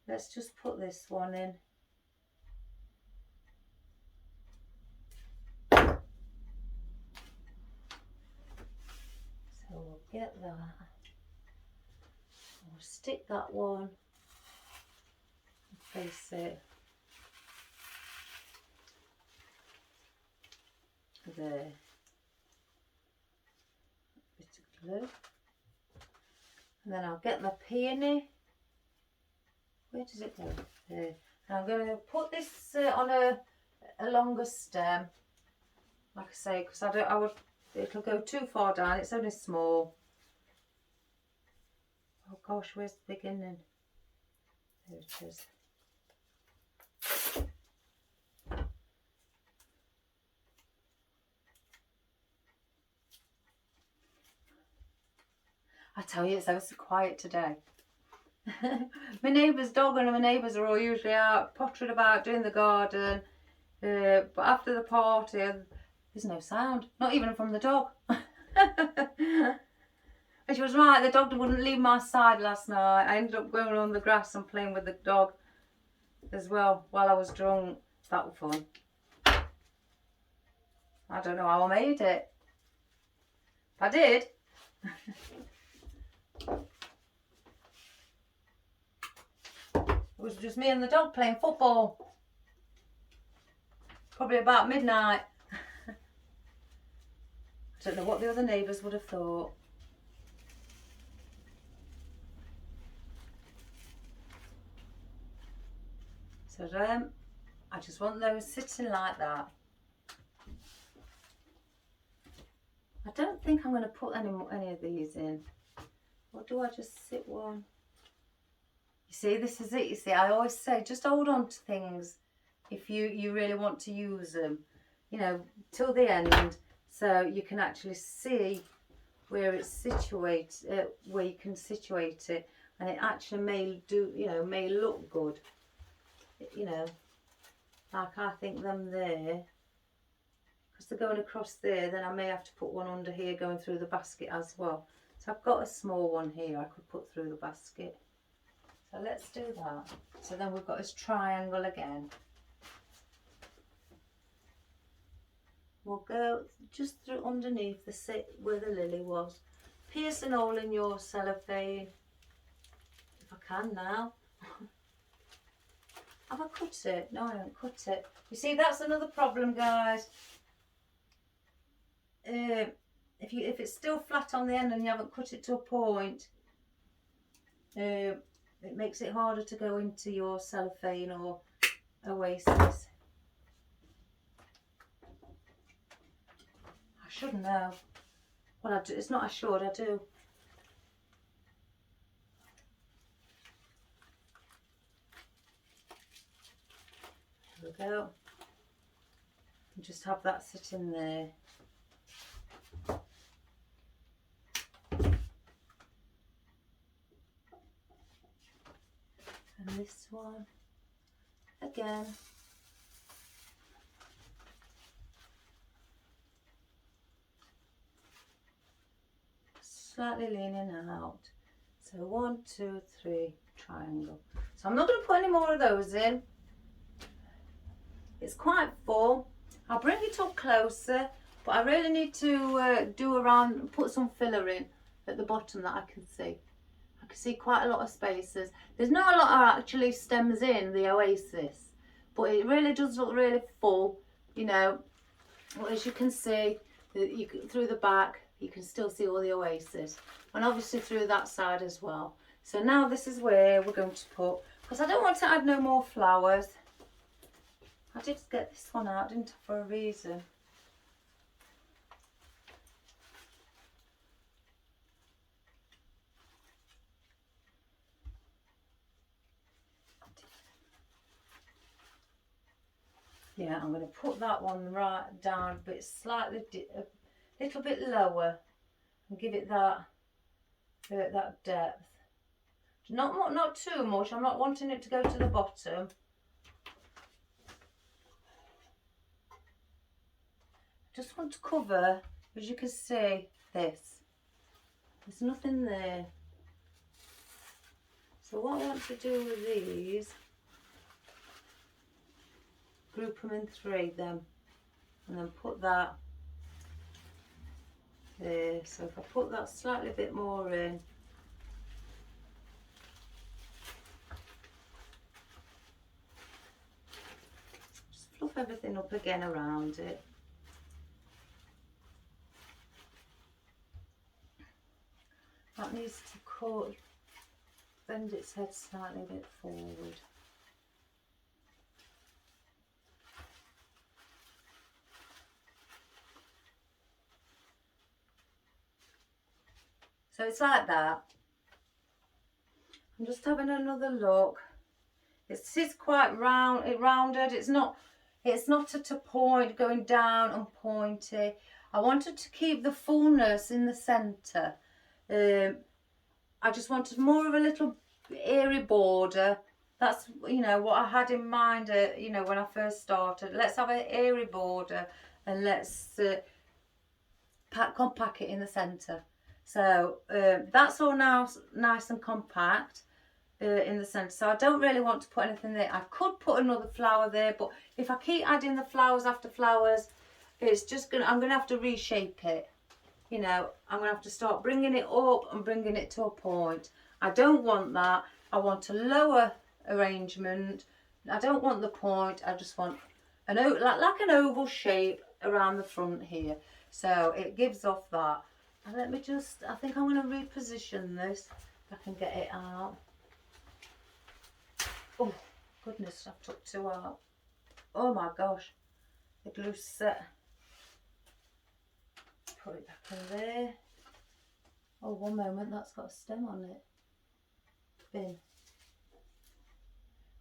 let's just put this one in. So we'll get that. We'll stick that one, place it there. Bit of glue. And then I'll get my peony. Where does it go? There. And I'm going to put this on a longer stem, like I say, because it'll go too far down. It's only small. Oh gosh, where's the beginning? There it is. I tell you, it's ever so quiet today. My neighbour's dog and my neighbours are all usually out pottering about doing the garden. But after the party, there's no sound. Not even from the dog. And she was right, the dog wouldn't leave my side last night. I ended up going on the grass and playing with the dog as well while I was drunk. That was fun. I don't know how I made it. I did. It was just me and the dog playing football. Probably about midnight. I don't know what the other neighbours would have thought. So I just want those sitting like that. I don't think I'm going to put any of these in. Or do I just sit one? You see, this is it. You see, I always say, just hold on to things if you really want to use them, you know, till the end, so you can actually see where it's situated, where you can situate it, and it actually may do, you know, may look good, you know, like I think them there, because they're going across there. Then I may have to put one under here going through the basket as well. So I've got a small one here I could put through the basket. So let's do that. So then we've got this triangle again. We'll go just through underneath where the lily was. Pierce an hole in your cellophane. If I can now. Have I cut it? No, I haven't cut it. You see, that's another problem, guys. If it's still flat on the end and you haven't cut it to a point, it makes it harder to go into your cellophane or oasis. I should know. Well, I do. It's not I should, I do. There we go. And just have that sitting there. And this one again. Slightly leaning out. So 1, 2, 3, triangle. So I'm not going to put any more of those in. It's quite full. I'll bring it up closer, but I really need to put some filler in at the bottom that I can see. I can see quite a lot of spaces. There's not a lot of actually stems in the oasis, but it really does look really full, you know. Well, as you can see, through the back, you can still see all the oasis, and obviously through that side as well. So now this is where we're going to put, because I don't want to add no more flowers. I did get this one out, didn't I, for a reason. Yeah, I'm going to put that one right down a bit, slightly, a little bit lower, and give it that depth. Not too much. I'm not wanting it to go to the bottom. Just want to cover, as you can see, this. There's nothing there. So what I want to do with these, group them in 3 then, and then put that there. So if I put that slightly bit more in, just fluff everything up again around it. That needs to bend its head slightly a bit forward. So it's like that. I'm just having another look. It is quite rounded. It's not at a point going down and pointy. I wanted to keep the fullness in the centre. I just wanted more of a little airy border. That's, you know, what I had in mind, you know, when I first started. Let's have an airy border and let's compact it in the centre. So that's all now nice and compact in the centre. So I don't really want to put anything there. I could put another flower there, but if I keep adding the flowers after flowers, it's just I'm gonna have to reshape it. You know, I'm going to have to start bringing it up and bringing it to a point. I don't want that. I want a lower arrangement. I don't want the point. I just want like an oval shape around the front here. So it gives off that. And let me just, I think I'm going to reposition this if I can get it out. Oh, goodness, I've took 2 out. Oh my gosh, the glue's set. Put it back in there. Oh, one moment, that's got a stem on it. Bin.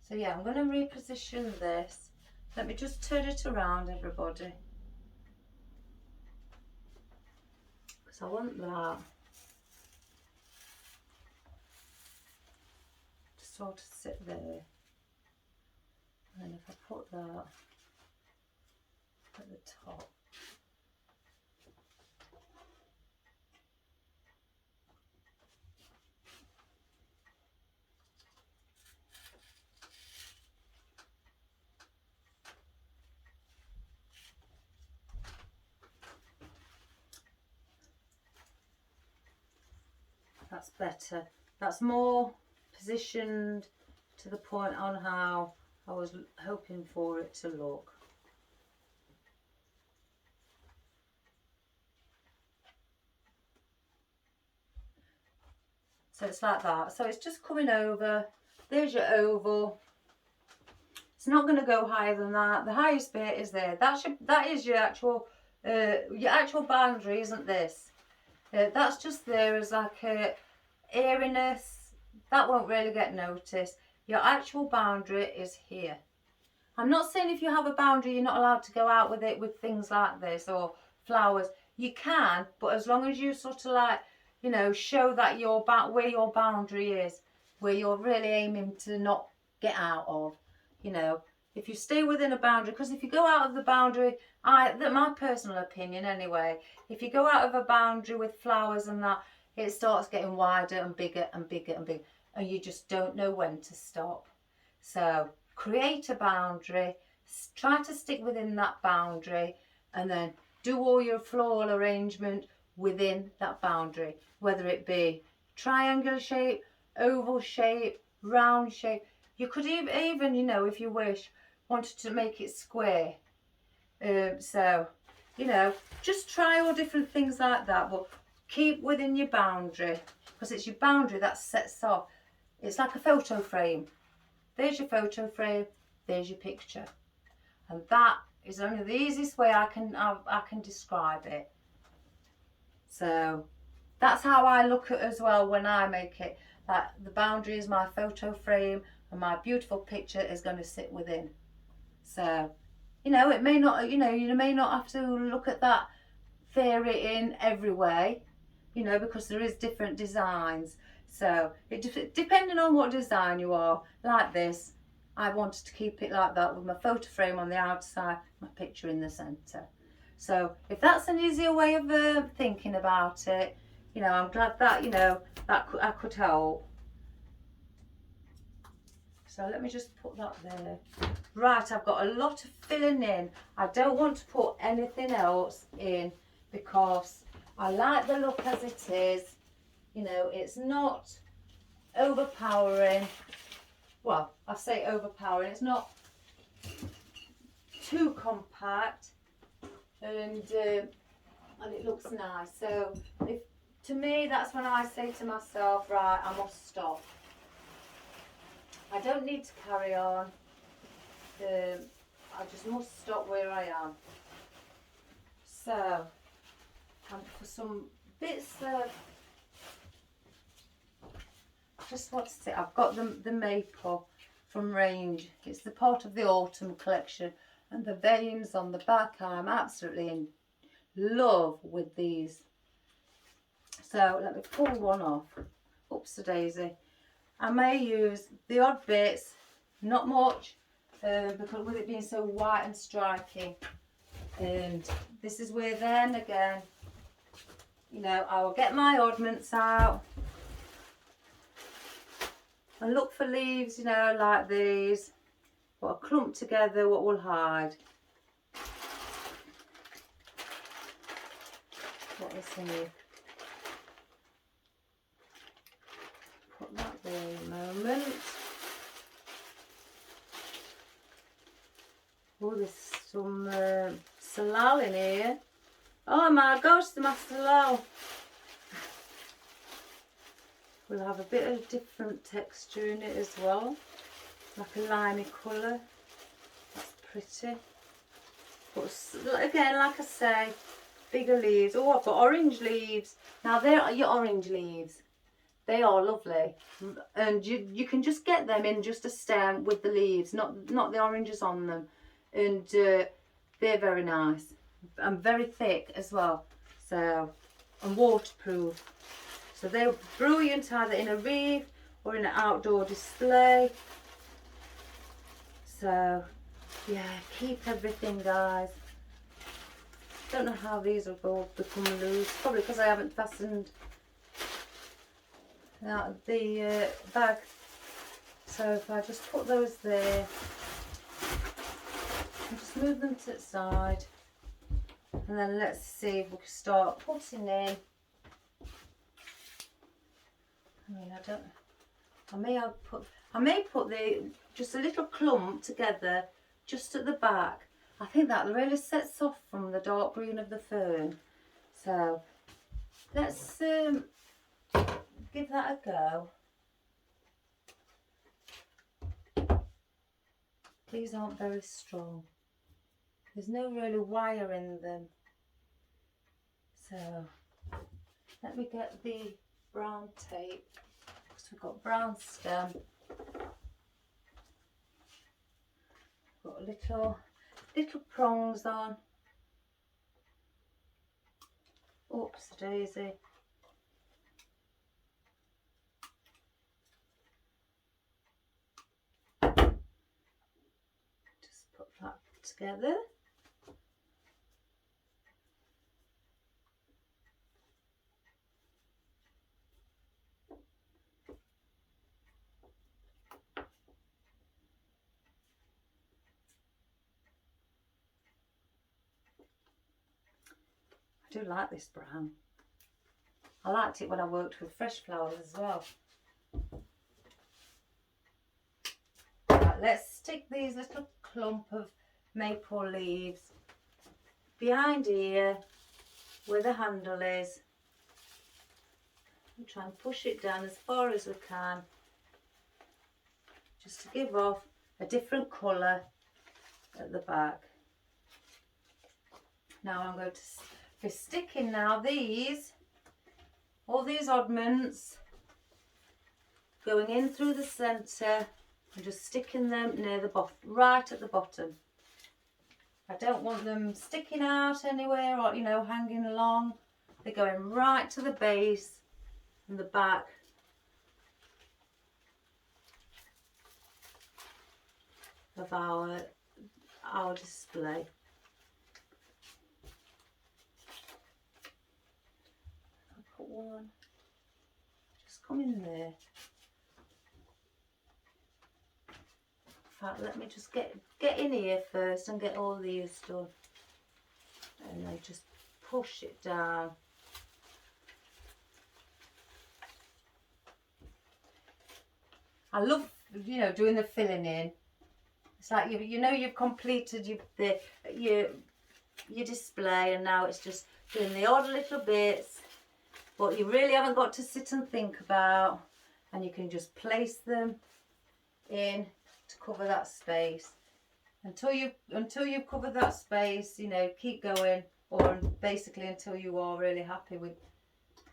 So yeah, I'm going to reposition this. Let me just turn it around, everybody. Because I want that to sort of sit there. And then if I put that at the top. That's better. That's more positioned to the point on how I was hoping for it to look. So it's like that. So it's just coming over. There's your oval. It's not going to go higher than that. The highest bit is there. That is your actual boundary, isn't this? That's just there as like a airiness. That won't really get noticed. Your actual boundary is here. I'm not saying if you have a boundary you're not allowed to go out with it with things like this or flowers. You can, but as long as you sort of like, you know, show that where your boundary is, where you're really aiming to not get out of, you know. If you stay within a boundary, because if you go out of the boundary, my personal opinion anyway, if you go out of a boundary with flowers and that, it starts getting wider and bigger and bigger and bigger, and you just don't know when to stop. So create a boundary, try to stick within that boundary, and then do all your floral arrangement within that boundary, whether it be triangular shape, oval shape, round shape. You could even, you know, if you wish, wanted to make it square. So, you know, just try all different things like that, but keep within your boundary, because it's your boundary that sets off. It's like a photo frame. There's your photo frame, there's your picture. And that is only the easiest way I can describe it. So that's how I look at it as well when I make it. That the boundary is my photo frame and my beautiful picture is going to sit within. So You know, it may not, you may not have to look at that theory in every way, you know, because there is different designs. So depending on what design you are, like this, I wanted to keep it like that with my photo frame on the outside, my picture in the centre. So if that's an easier way of thinking about it, you know, I'm glad that, you know, I could help. So let me just put that there. Right, I've got a lot of filling in. I don't want to put anything else in because I like the look as it is. You know, it's not overpowering. Well, I say overpowering. It's not too compact, and it looks nice. So to me, that's when I say to myself, right, I must stop. I don't need to carry on. I just must stop where I am. So, for some bits of, I just want to say, I've got the maple from Range. It's the part of the autumn collection, and the veins on the back, I'm absolutely in love with these. So let me pull one off. Oops a daisy. I may use the odd bits, not much, because with it being so white and striking. And this is where then again, you know, I will get my oddments out and look for leaves, you know, like these, what are clumped together, what will hide. What is here? Put that there in a moment. Oh, there's some salal in here. Oh my gosh, the salal. We'll have a bit of different texture in it as well. Like a limey colour. That's pretty. But again, like I say, bigger leaves. Oh, I've got orange leaves. Now, there are your orange leaves. They are lovely. And you can just get them in just a stem with the leaves, not the oranges on them. And they're very nice and very thick as well, so, and waterproof. So they're brilliant either in a wreath or in an outdoor display. So yeah, keep everything, guys. Don't know how these will go become loose, probably because I haven't fastened out the bag. So if I just put those there, and just move them to the side, and then let's see if we can start putting in. I mean, I may put just a little clump together just at the back. I think that really sets off from the dark green of the fern. So let's give that a go. These aren't very strong. There's no really wire in them. So let me get the brown tape, because we've got brown stem. Got little prongs on. Oops daisy. Just put that together. I do like this brown. I liked it when I worked with fresh flowers as well. Right, let's stick these little clump of maple leaves behind here where the handle is. And try and push it down as far as we can, just to give off a different colour at the back. Now I'm going to be sticking now all these oddments going in through the centre and just sticking them near the bottom, right at the bottom. I don't want them sticking out anywhere or, you know, hanging along. They're going right to the base and the back of our display. I'll put one, just come in there. In fact, let me just get in here first and get all these done. And then just push it down. I love, you know, doing the filling in. It's like you know you've completed your display, and now it's just doing the odd little bits, but you really haven't got to sit and think about, and you can just place them in to cover that space until you've covered that space. You know, keep going, or basically until you are really happy with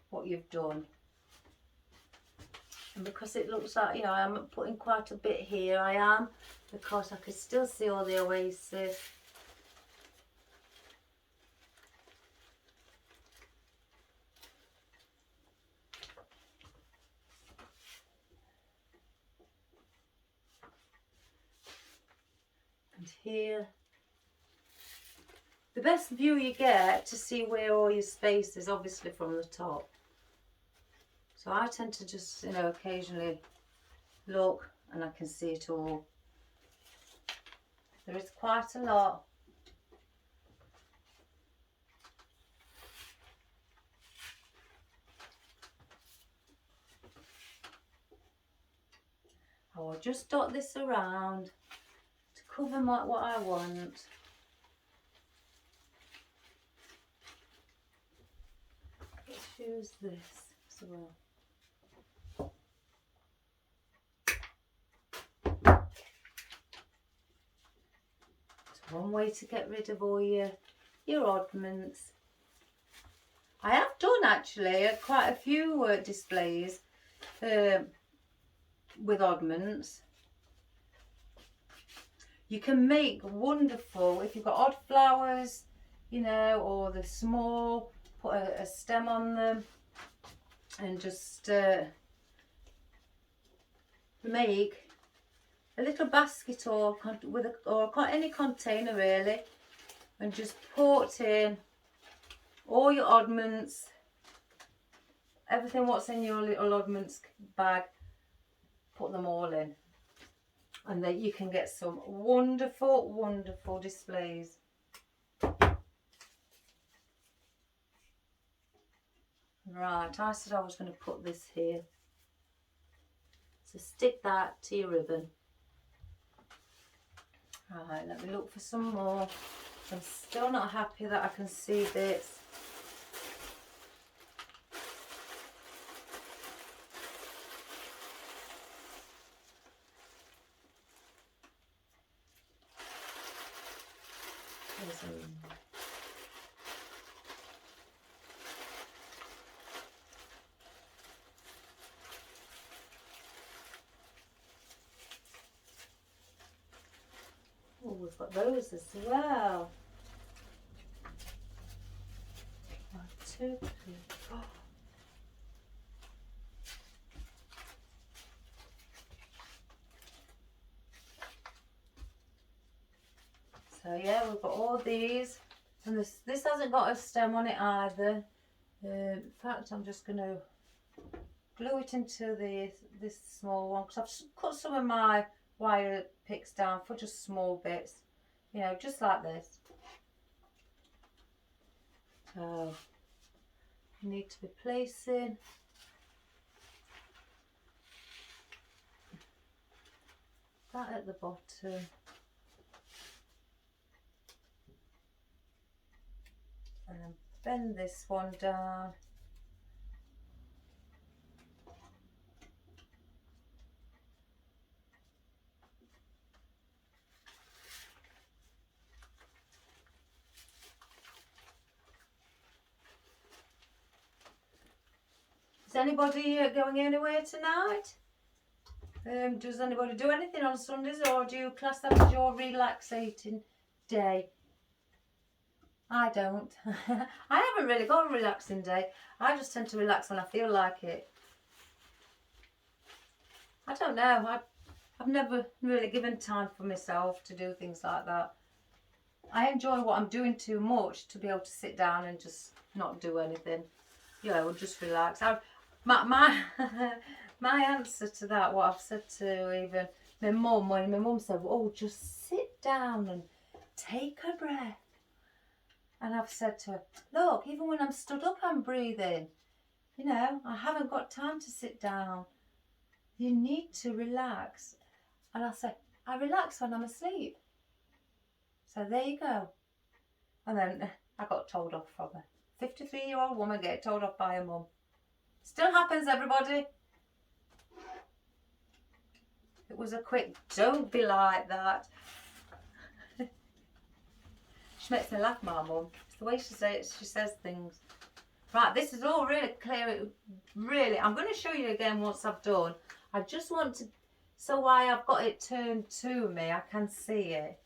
what you've done. And because it looks like, you know, I'm putting quite a bit here, I am, because I can still see all the oasis. And here, the best view you get to see where all your space is, obviously from the top. So I tend to just, you know, occasionally look and I can see it all. There is quite a lot. I will just dot this around to cover what I want. Let's use this as well. It's one way to get rid of all your oddments. I have done actually quite a few displays with oddments. You can make wonderful, if you've got odd flowers, you know, or they're small, put a stem on them and just make a little basket or any container really, and just put in all your oddments, everything what's in your little oddments bag, put them all in, and then you can get some wonderful, wonderful displays. Right, I said I was going to put this here, so stick that to your ribbon. Right, let me look for some more. I'm still not happy that I can see bits. Oh, we've got those as well. 1, 2, 3, 4. So yeah, we've got all these, and this hasn't got a stem on it either. In fact, I'm just going to glue it into this small one, because I've cut some of my wire picks down for just small bits, you know, just like this. So you need to be placing that at the bottom. And then bend this one down. Is anybody going anywhere tonight? Does anybody do anything on Sundays, or do you class that as your relaxating day? I don't. I haven't really got a relaxing day. I just tend to relax when I feel like it. I don't know. I've never really given time for myself to do things like that. I enjoy what I'm doing too much to be able to sit down and just not do anything. You know, just relax. My my answer to that, what I've said to even my mum, when my mum said, "Oh, just sit down and take a breath," and I've said to her, "Look, even when I'm stood up, I'm breathing. You know, I haven't got time to sit down. You need to relax." And I said, "I relax when I'm asleep." So there you go. And then I got told off from a 53-year-old woman getting told off by her mum. Still happens, everybody. It was a quick, don't be like that. She makes me laugh, my mum. It's the way she says things. Right, this is all really clear. Really, I'm going to show you again once I've done. I just want to, so why I've got it turned to me, I can see it.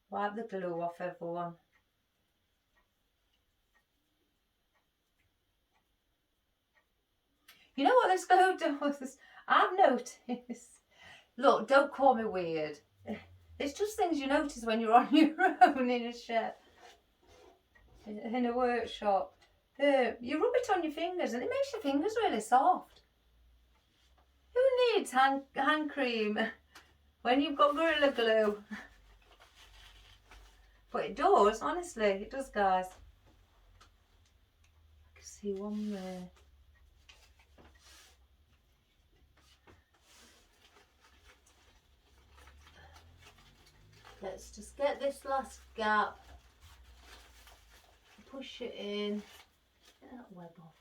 Wipe the glue off, everyone. You know what this glue does? I've noticed. Look, don't call me weird. It's just things you notice when you're on your own in a shed, in a workshop. You rub it on your fingers and it makes your fingers really soft. Who needs hand cream when you've got Gorilla Glue? But it does, honestly, it does, guys. I can see one there. Let's just get this last gap, push it in, get that web off.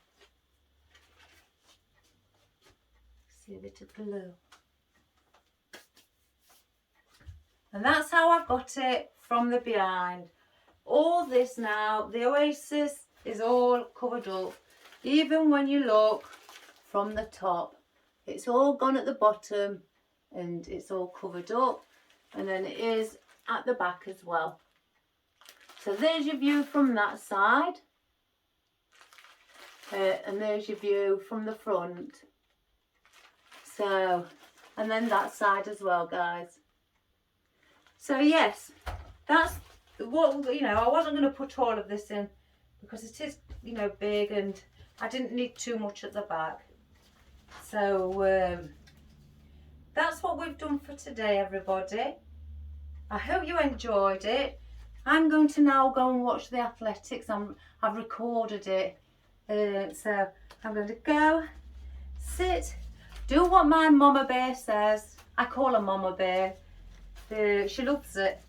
See a bit of glue. And that's how I've got it from the behind. All this now, the oasis is all covered up. Even when you look from the top, it's all gone at the bottom and it's all covered up. And then it is at the back as well. So there's your view from that side. And there's your view from the front. So, and then that side as well, guys. So yes, that's what, you know, I wasn't going to put all of this in because it is, you know, big and I didn't need too much at the back. So that's what we've done for today, everybody. I hope you enjoyed it. I'm going to now go and watch the athletics. I've recorded it. So I'm going to go, sit, do what my mama bear says. I call her Mama Bear. She loves it.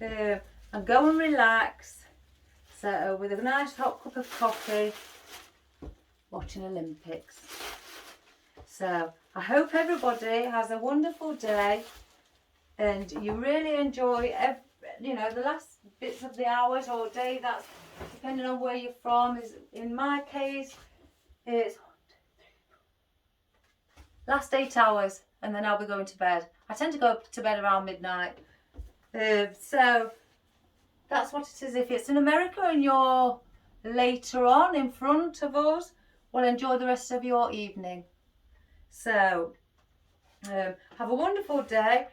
And go and relax. So with a nice hot cup of coffee, watching Olympics. So I hope everybody has a wonderful day and you really enjoy you know, the last bits of the hours or day. That's depending on where you're from. Is in my case it's last 8 hours and then I'll be going to bed. I tend to go to bed around midnight. So that's what it is. If it's in America and you're later on in front of us, well, enjoy the rest of your evening. So have a wonderful day.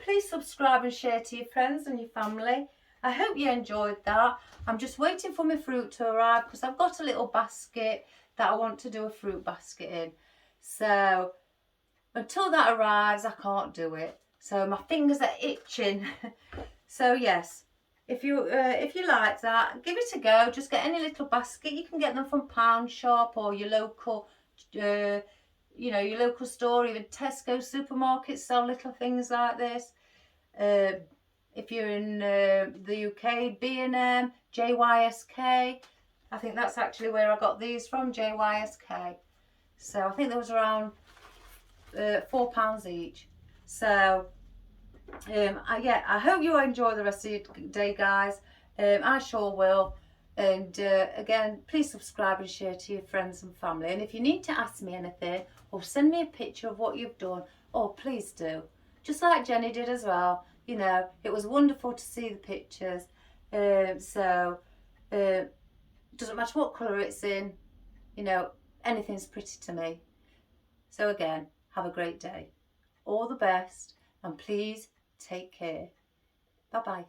Please subscribe and share to your friends and your family. I hope you enjoyed that. I'm just waiting for my fruit to arrive because I've got a little basket that I want to do a fruit basket in. So until that arrives, I can't do it. So my fingers are itching. So yes, if you like that, give it a go. Just get any little basket. You can get them from Pound Shop or your local, you know, your local store. Even Tesco supermarkets sell little things like this. If you're in the UK, B&M, JYSK. I think that's actually where I got these from, JYSK. So I think there was around £4 each. So yeah, I hope you enjoy the rest of your day, guys. I sure will. And again, please subscribe and share to your friends and family. And if you need to ask me anything or send me a picture of what you've done, oh, please do. Just like Jenny did as well. you know, it was wonderful to see the pictures. Doesn't matter what colour it's in, you know, anything's pretty to me. So again, have a great day. All the best, and please take care. Bye bye.